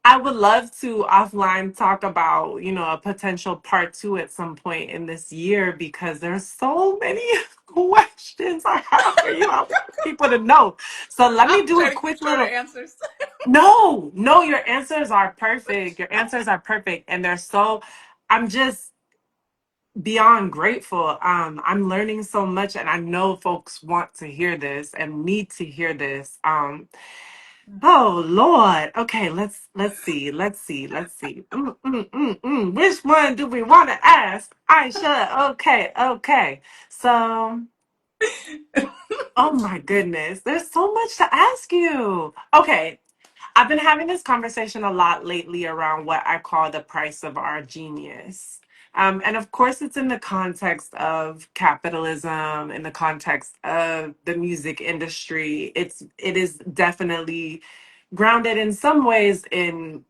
I would love to offline talk about, a potential part two at some point in this year because there's so many questions I have for you. I want people to know. So let I'll me do try a to keep quick shorter little. answers. No, no, your answers are perfect. Your answers are perfect. And I'm just beyond grateful. I'm learning so much and I know folks want to hear this and need to hear this. Oh Lord. Okay, let's see. Let's see. Let's see. Which one do we want to ask? Aisha. Okay, okay. So, oh my goodness, there's so much to ask you. Okay, I've been having this conversation a lot lately around what I call the price of our genius. And of course, it's in the context of capitalism, in the context of the music industry. It is definitely grounded in some ways in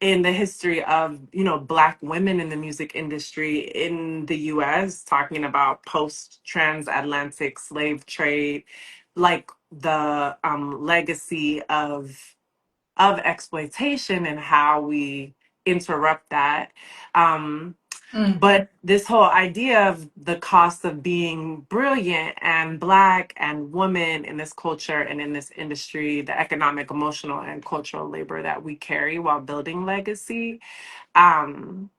the history of Black women in the music industry in the US, talking about post transatlantic slave trade, like the legacy of exploitation and how we interrupt that. Um, Mm, but this whole idea of the cost of being brilliant and Black and woman in this culture and in this industry, the economic, emotional, and cultural labor that we carry while building legacy. Um,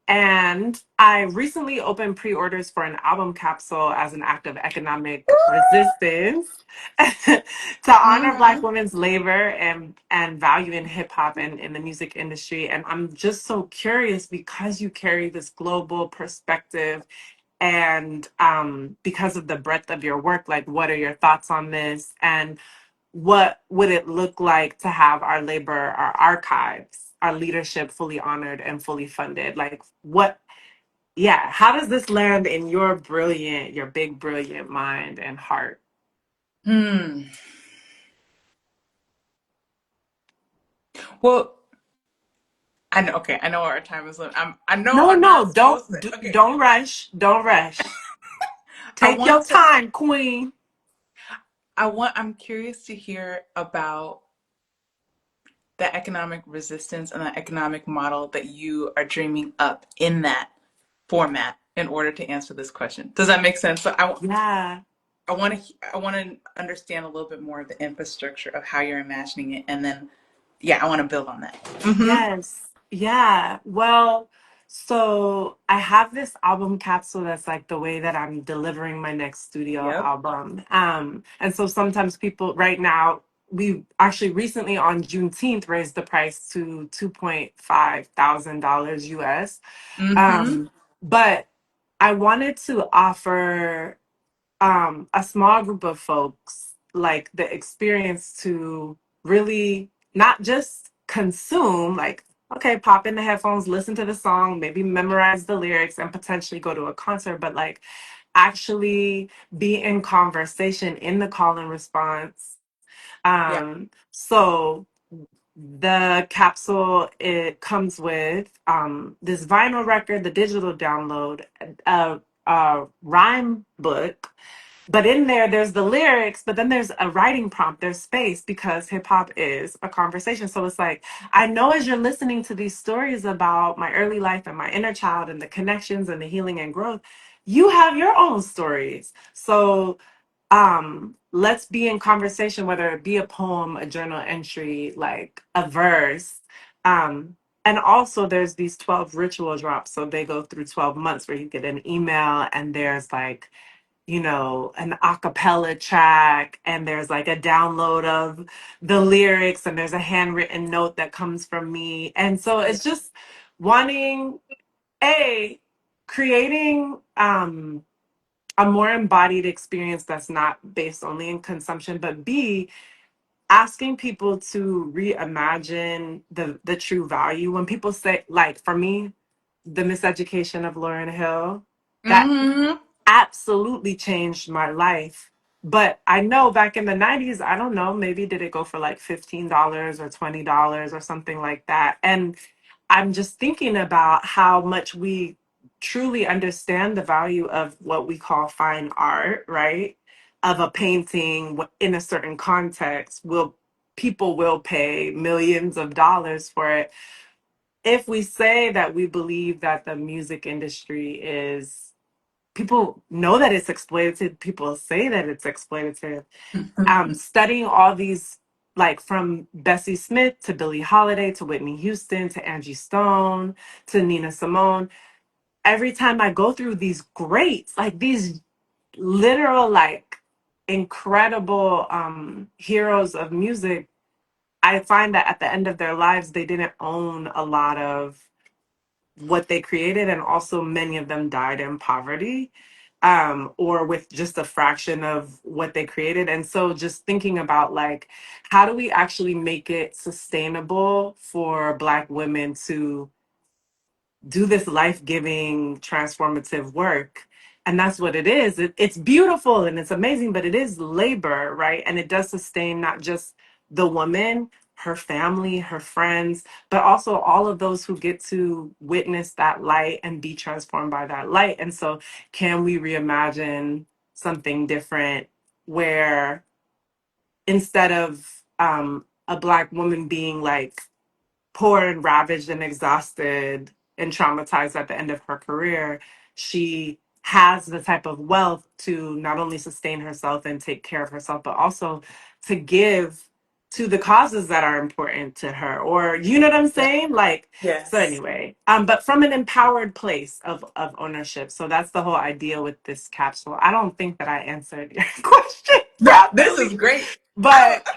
and I recently opened pre-orders for an album capsule as an act of economic resistance to honor Black mm-hmm. women's labor and value in hip hop and in the music industry. And I'm just so curious because you carry this global perspective and because of the breadth of your work, like what are your thoughts on this? And what would it look like to have our labor, our archives, our leadership fully honored and fully funded? Like yeah, how does this land in your big, brilliant mind and heart? Hmm. Well, I know. Okay, I know our time is limited. I know No, I'm no, not supposed to. Okay, don't rush. Don't rush. I Take want your to. time, queen. I'm curious to hear about the economic resistance and the economic model that you are dreaming up in that format in order to answer this question. Does that make sense? So Yeah. I want to understand a little bit more of the infrastructure of how you're imagining it, and then yeah, I want to build on that. Mm-hmm. Yes. Yeah. Well, so I have this album capsule that's like the way that I'm delivering my next studio Yep. album. And so sometimes people right now, we actually recently on Juneteenth raised the price to $2,500 US. Mm-hmm. Um, but I wanted to offer a small group of folks like the experience to really not just consume, like, okay, pop in the headphones, listen to the song, maybe memorize the lyrics and potentially go to a concert, but like actually be in conversation in the call and response. Yeah. So the capsule, it comes with this vinyl record, the digital download, a rhyme book, but in there, there's the lyrics, but then there's a writing prompt, there's space because hip hop is a conversation. So it's like, I know as you're listening to these stories about my early life and my inner child and the connections and the healing and growth, you have your own stories. So let's be in conversation, whether it be a poem, a journal entry, like a verse. Um, and also there's these 12 ritual drops. So they go through 12 months where you get an email and there's like, an a cappella track, and there's like a download of the lyrics, and there's a handwritten note that comes from me. And so Yeah. it's just wanting a creating a more embodied experience that's not based only in consumption, but B, asking people to reimagine the true value. When people say, like for me, the miseducation of Lauryn Hill, that Mm-hmm. absolutely changed my life. But I know back in the 90s, I don't know, maybe did it go for like $15 or $20 or something like that. And I'm just thinking about how much we truly understand the value of what we call fine art, right? Of a painting in a certain context, will people will pay millions of dollars for it. If we say that we believe that the music industry is, people know that it's exploitative, people say that it's exploitative. Studying all these, like from Bessie Smith to Billie Holiday to Whitney Houston to Angie Stone to Nina Simone, every time I go through these greats, like these literal, like incredible heroes of music, I find that at the end of their lives, they didn't own a lot of what they created, and also many of them died in poverty, or with just a fraction of what they created. And so just thinking about like, how do we actually make it sustainable for Black women to do this life-giving transformative work? And that's what it is. It's beautiful and it's amazing, but it is labor, right? And it does sustain not just the woman, her family, her friends, but also all of those who get to witness that light and be transformed by that light. And so can we reimagine something different where instead of a Black woman being like poor and ravaged and exhausted and traumatized at the end of her career, she has the type of wealth to not only sustain herself and take care of herself, but also to give to the causes that are important to her. Or you know what I'm Yeah. saying? Like, so Yes. anyway, but from an empowered place of ownership. So that's the whole idea with this capsule. I don't think that I answered your question No, this is properly, great. I'm but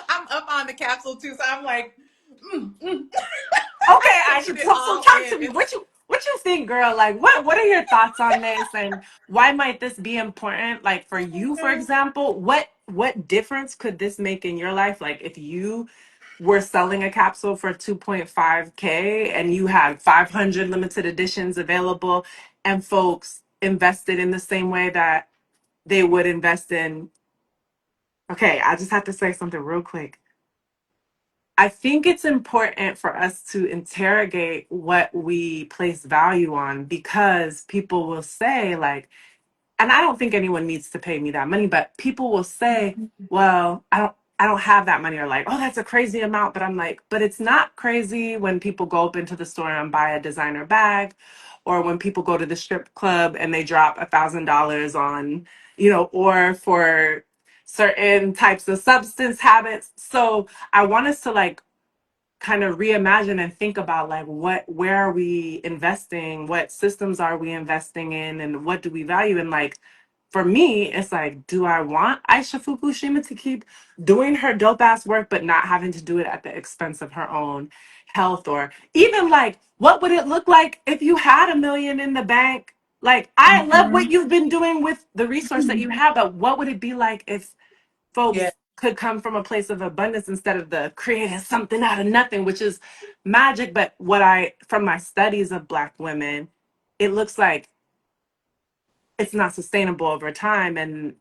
I'm up on the capsule too, so I'm like, okay, taking Aisha, it so all talk in. to me. It's What you think, girl? Like, what are your thoughts on this, and why might this be important? Like for you, for example, what difference could this make in your life? Like if you were selling a capsule for 2.5K and you had 500 limited editions available, and folks invested in the same way that they would invest in. Okay, I just have to say something real quick. I think it's important for us to interrogate what we place value on, because people will say, like, and I don't think anyone needs to pay me that money, but people will say, well, I don't have that money, or like, oh, that's a crazy amount. But I'm like, but it's not crazy when people go up into the store and buy a designer bag, or when people go to the strip club and they drop $1,000 on, or for certain types of substance habits. So I want us to like kind of reimagine and think about like where are we investing, what systems are we investing in, and what do we value. And like for me, it's like, do I want Aisha Fukushima to keep doing her dope ass work but not having to do it at the expense of her own health? Or even like, what would it look like if you had 1 million in the bank? Like, I love what Mhm. you've been doing with the resource that you have, but what would it be like if Yeah. folks could come from a place of abundance instead of the creating something out of nothing, which is magic. But what I, from my studies of Black women, it looks like it's not sustainable over time. And,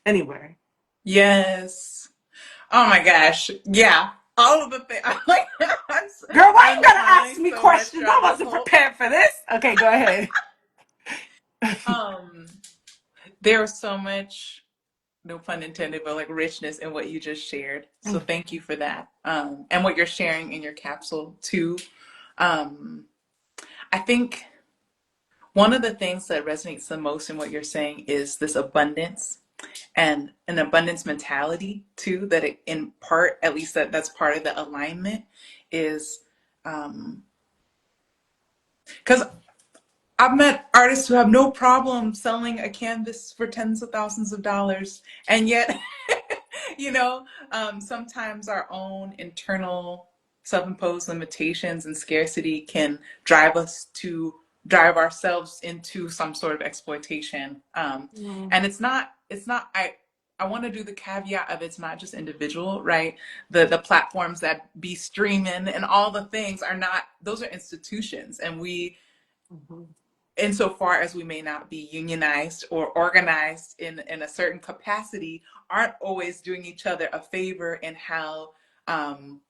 anyway. Yes. Oh my gosh. Yeah. All of the things. I'm like, Girl, why you I'm gotta ask smiling me so much questions? I throughout this wasn't whole. prepared for this. Okay, go ahead. Um, there was so much, no pun intended, but like richness in what you just shared. So thank you for that. And what you're sharing in your capsule too. Um, I think one of the things that resonates the most in what you're saying is this abundance and an abundance mentality too, that it, in part, at least that's part of the alignment is, because I've met artists who have no problem selling a canvas for tens of thousands of dollars, and yet, you know, sometimes our own internal self-imposed limitations and scarcity can drive ourselves into some sort of exploitation. And it's not. I want to do the caveat of it's not just individual, right? The platforms that be streaming and all the things are not. Those are institutions, and we, Mhm. insofar as we may not be unionized or organized in a certain capacity, aren't always doing each other a favor in how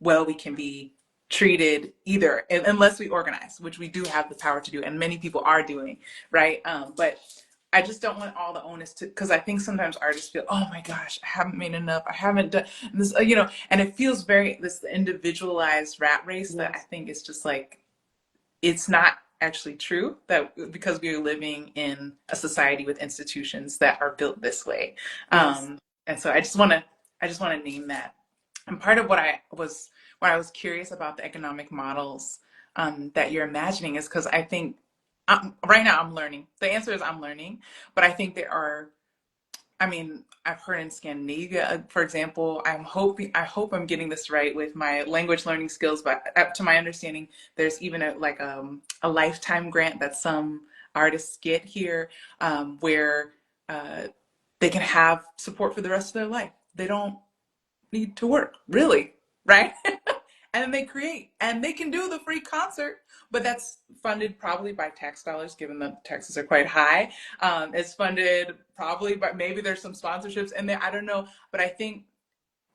well we can be treated either, unless we organize, which we do have the power to do, and many people are doing, right? But I just don't want all the onus to, because I think sometimes artists feel, oh my gosh, I haven't made enough, I haven't done this, and it feels very this individualized rat race that I Yes. think is just like, it's not actually true, that because we are living in a society with institutions that are built this way. Yes. And so I just want to name that. And part of what I was curious about the economic models that you're imagining is because I think right now I'm learning. The answer is I'm learning, but I think there are, I mean, I've heard in Scandinavia, for example, I hope I'm getting this right with my language learning skills, but up to my understanding, there's even a lifetime grant that some artists get here, where uh, they can have support for the rest of their life. They don't need to work, really, right? And then they create and they can do the free concert, but that's funded probably by tax dollars, given that taxes are quite high. It's funded probably, but maybe there's some sponsorships in there, I don't know. But I think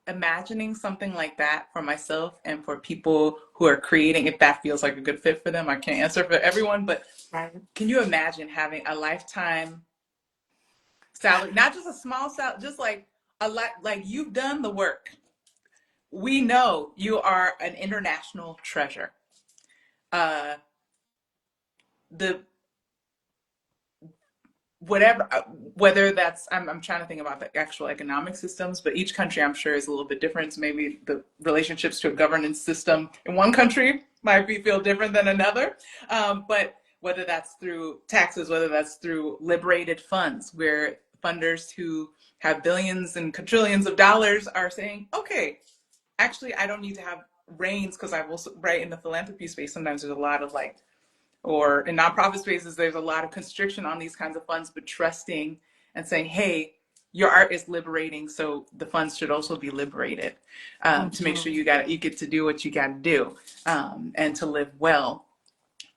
imagining something like that for myself and for people who are creating, if that feels like a good fit for them, I can't answer for everyone, but Right. can you imagine having a lifetime salary, not just a small salary, just like a lot, like you've done the work. We know you are an international treasure. Uh, the whatever, whether that's, I'm trying to think about the actual economic systems, but each country I'm sure is a little bit different. So maybe the relationships to a governance system in one country might feel different than another. But whether that's through taxes, whether that's through liberated funds, where funders who have billions and quadrillions of dollars are saying, okay, actually, I don't need to have reins, because I've also, right, in the philanthropy space, sometimes there's a lot of like, or in nonprofit spaces, there's a lot of constriction on these kinds of funds, but trusting and saying, hey, your art is liberating, so the funds should also be liberated, to make sure Mhm. you get to do what you got to do, and to live well.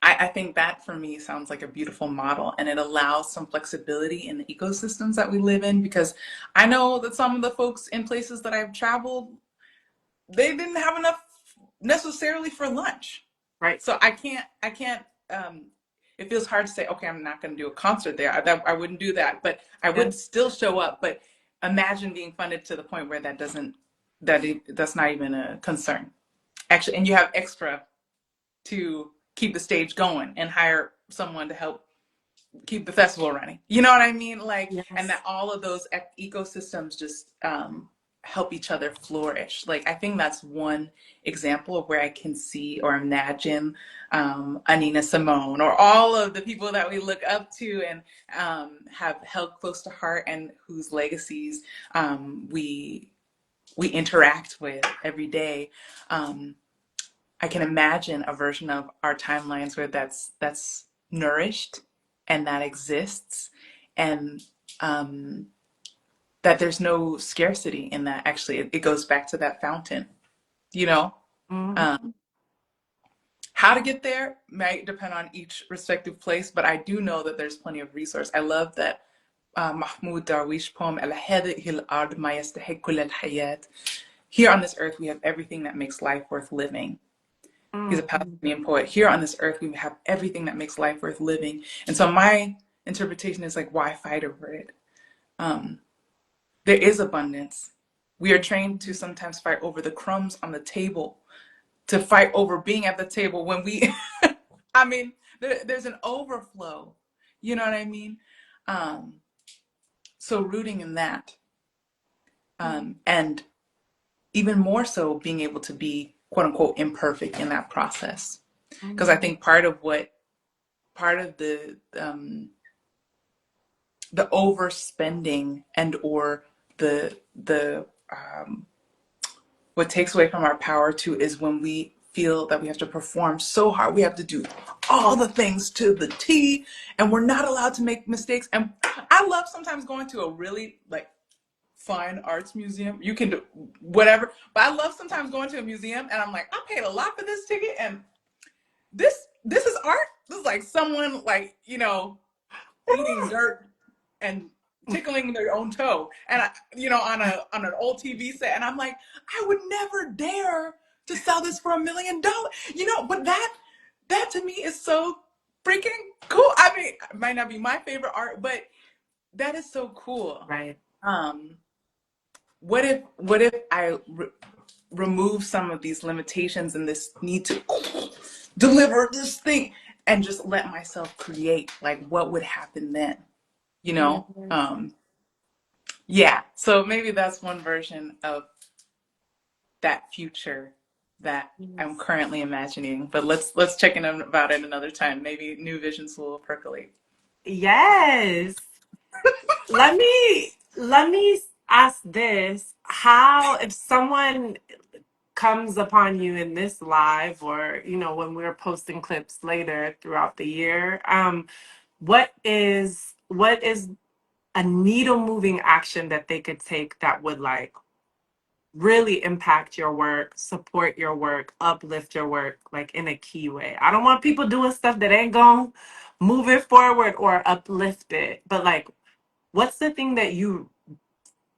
I think that for me sounds like a beautiful model, and it allows some flexibility in the ecosystems that we live in, because I know that some of the folks in places that I've traveled, they didn't have enough necessarily for lunch. Right. So I can't, it feels hard to say, okay, I'm not going to do a concert there. I wouldn't do that, but I Yeah. would still show up. But imagine being funded to the point where that's not even a concern. Actually, and you have extra to keep the stage going and hire someone to help keep the festival running. You know what I mean? Like, and Yes. that all of those ecosystems just help each other flourish. Like, I think that's one example of where I can see or imagine Anina Simone or all of the people that we look up to and have held close to heart and whose legacies we interact with every day. I can imagine a version of our timelines where that's nourished and that exists, and um, that there's no scarcity in that. Actually, it goes back to that fountain. You know, Hmm. um, how to get there might depend on each respective place, but I do know that there's plenty of resource. I love that Mahmoud Darwish poem, "Al هذه الأرض ما يستحق كل الحياة." Here on this earth, we have everything that makes life worth living. He's a Mm. Palestinian poet. Here on this earth, we have everything that makes life worth living. And so my interpretation is like, why fight over it? Um, there is abundance. We are trained to sometimes fight over the crumbs on the table, to fight over being at the table when we, I mean, there's an overflow. You know what I mean? Um, so rooting in that, and even more so being able to be quote unquote imperfect in that process. Because I Mm. think part of the overspending and or the what takes away from our power too is when we feel that we have to perform so hard, we have to do all the things to the T, and we're not allowed to make mistakes. And I love sometimes going to a really like fine arts museum. You can do whatever, but I love sometimes going to a museum and I'm like, I paid a lot for this ticket, and this is art. This is like someone like eating dirt and tickling their own toe, and on an old TV set, and I'm like, I would never dare to sell this for $1 million, but that to me is so freaking cool. I mean, it might not be my favorite art, but that is so cool. Right. um what if I remove some of these limitations and this need to deliver this thing and just let myself create? Like, what would happen then? you know Yes. um yeah, so maybe that's one version of that future that I'm Yes. currently imagining, but let's check in about it another time. Maybe new visions will percolate. Yes. Let me ask this. How, if someone comes upon you in this live or, when we're posting clips later throughout the year, what is a needle moving action that they could take that would like really impact your work, support your work, uplift your work, like in a key way? I don't want people doing stuff that ain't gonna move it forward or uplift it, but like, what's the thing that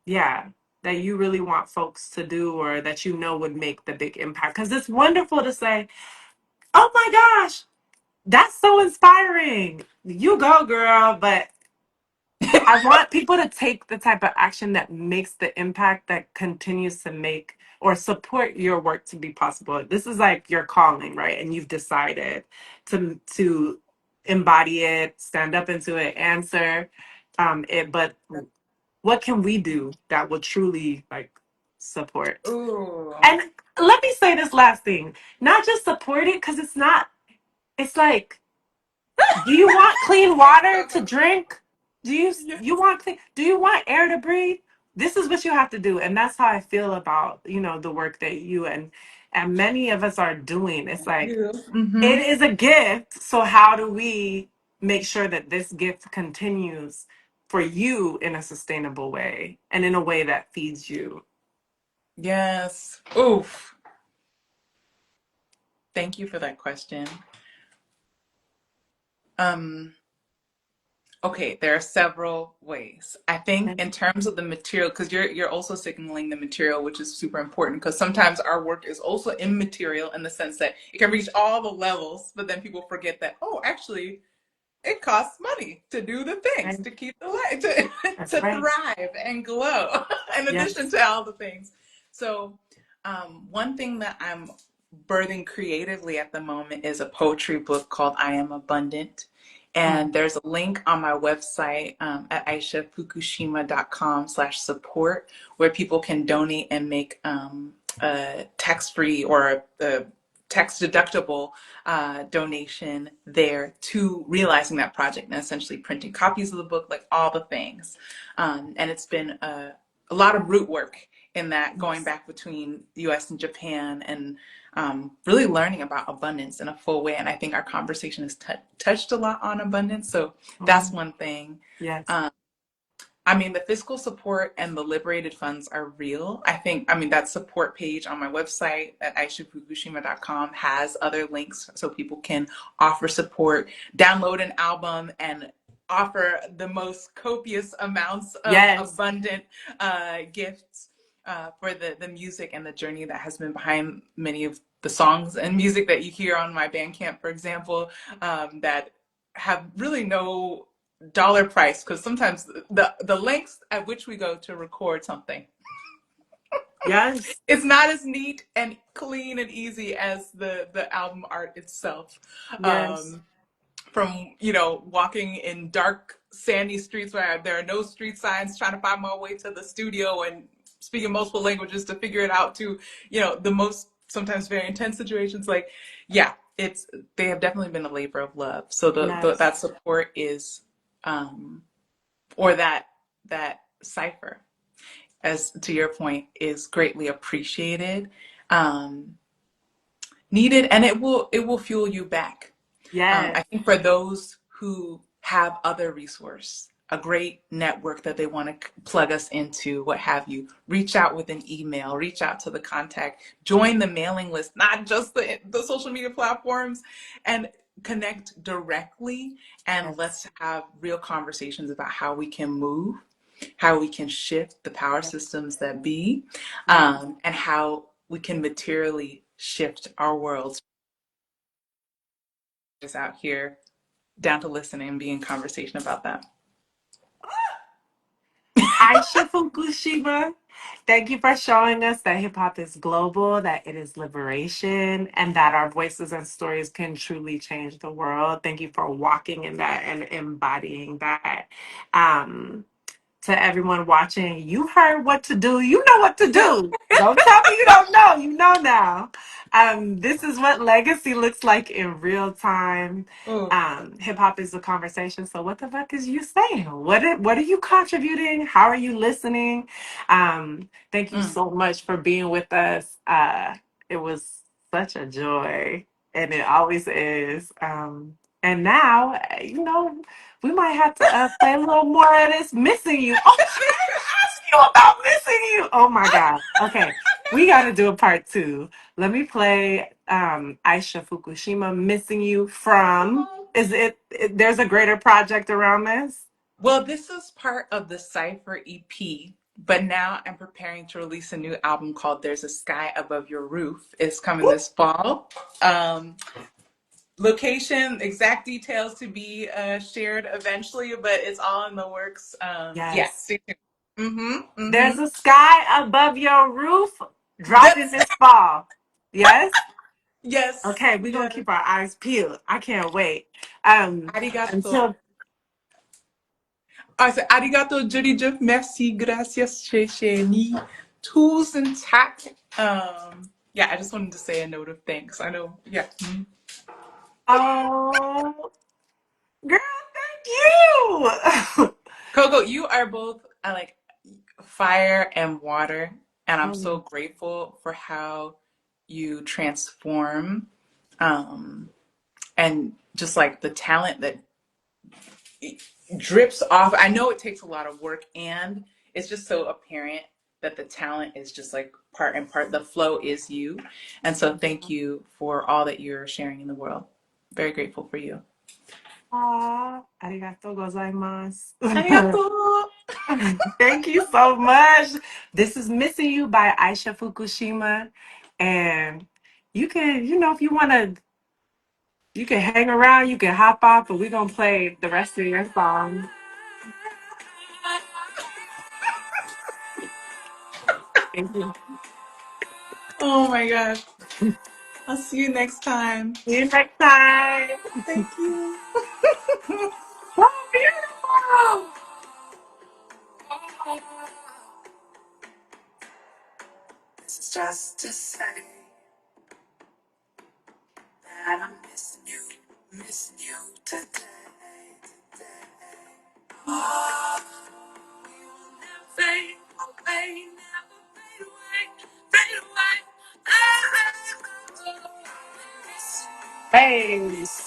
yeah, that you really want folks to do or that would make the big impact? Because it's wonderful to say, oh my gosh, that's so inspiring. You go, girl. But I want people to take the type of action that makes the impact that continues to make or support your work to be possible. This is like your calling, right? And you've decided to embody it, stand up into it, answer it. But what can we do that will truly like support? Ooh. And let me say this last thing, not just support it, because it's like, do you want clean water to drink? Do you Yeah. you want clean, do you want air to breathe? This is what you have to do. And that's how I feel about, the work that you and many of us are doing. It's like You. Mm-hmm. it is a gift. So how do we make sure that this gift continues for you in a sustainable way and in a way that feeds you? Yes. Oof. Thank you for that question. Um, Okay, there are several ways. I think in terms of the material, because you're also signaling the material, which is super important, because sometimes our work is also immaterial in the sense that it can reach all the levels, but then people forget that, oh, actually, it costs money to do the things, Right. to keep the light, to, That's to right. thrive and glow, in addition Yes. to all the things. So, one thing that I'm birthing creatively at the moment is a poetry book called I Am Abundant. And Mm. there's a link on my website at aishafukushima.com/support where people can donate and make a tax-free or a tax deductible donation there to realizing that project and essentially printing copies of the book, like all the things. And it's been a lot of root work in that, going Yes. back between the US and Japan, and really learning about abundance in a full way. And I think our conversation has touched a lot on abundance. So that's Mm. one thing. Yes. Um, I mean, the fiscal support and the liberated funds are real. I mean, that support page on my website at aishafukushima.com has other links so people can offer support, download an album, and offer the most copious amounts of Yes. abundant gifts for the music and the journey that has been behind many of the songs and music that you hear on my Bandcamp, for example, that have really no dollar price, because sometimes the lengths at which we go to record something, Yes. it's not as neat and clean and easy as the album art itself. Yes. um from, you know, walking in dark sandy streets where there are no street signs, trying to find my way to the studio and speaking multiple languages to figure it out, to, you know, the most sometimes very intense situations. Like, yeah, it's, they have definitely been a labor of love. So Yes. that support is, um or that cipher, as to your point, is greatly appreciated, um, needed, and it will fuel you back. I Yes. think for those who have other resource, a great network that they want to plug us into, what have you, reach out with an email, reach out to the contact, join the mailing list, not just the social media platforms, and connect directly. And Yes. let's have real conversations about how we can move, how we can shift the power Yes. systems that be, Yes. and how we can materially shift our worlds. Just out here down to listen and be in conversation about that. Aisha Fukushima, thank you for showing us that hip hop is global, that it is liberation, and that our voices and stories can truly change the world. Thank you for walking in that and embodying that. Um, to everyone watching, you heard what to do. You know what to do. Don't tell me you don't know. You know now. This is what legacy looks like in real time. Oh, Hip hop is a conversation. So what the fuck is you saying? What are you contributing? How are you listening? Thank you mm. so much for being with us. It was such a joy, and it always is. And now, we might have to play a little more of this missing you. Oh, I didn't ask you about missing you. Oh my God. Okay. We got to do a part two. Let me play Aisha Fukushima, Missing You from. There's a greater project around this? Well, this is part of the Cypher EP, but now I'm preparing to release a new album called There's a Sky Above Your Roof. It's coming this fall. Um, Location, exact details to be shared eventually, but it's all in the works. Yeah, Yes. stay tuned. Mm-hmm, There's mm-hmm. a sky above your roof dropping That's, this fall. Yes? yes, Okay, we're gonna yes. keep our eyes peeled. I can't wait. Um, Arigato. until Also, arigato, Jeff, merci, gracias, Sheni, tools and tack. Yeah, I just wanted to say a note of thanks. I know, yeah. Mhm. oh girl, thank you. Coco, you are both like fire and water, and I'm so Oh, grateful for how you transform, um, and just like the talent that drips off. I know it takes a lot of work, and it's just so apparent that the talent is just like part and part. The flow is you. And so thank you for all that you're sharing in the world. Very grateful for you. Aw, arigato gozaimasu. Arigato. Thank you so much. This is Missing You by Aisha Fukushima. And you can, if you want to, you can hang around, you can hop off, but we're going to play the rest of your song. Thank you. Oh my gosh. I'll see you next time. See you next time. Thank you. So beautiful. This is just to say that I'm missing you today, today. Oh, you will never fade away, never fade away, fade away. Oh, oh, oh, oh. Hey.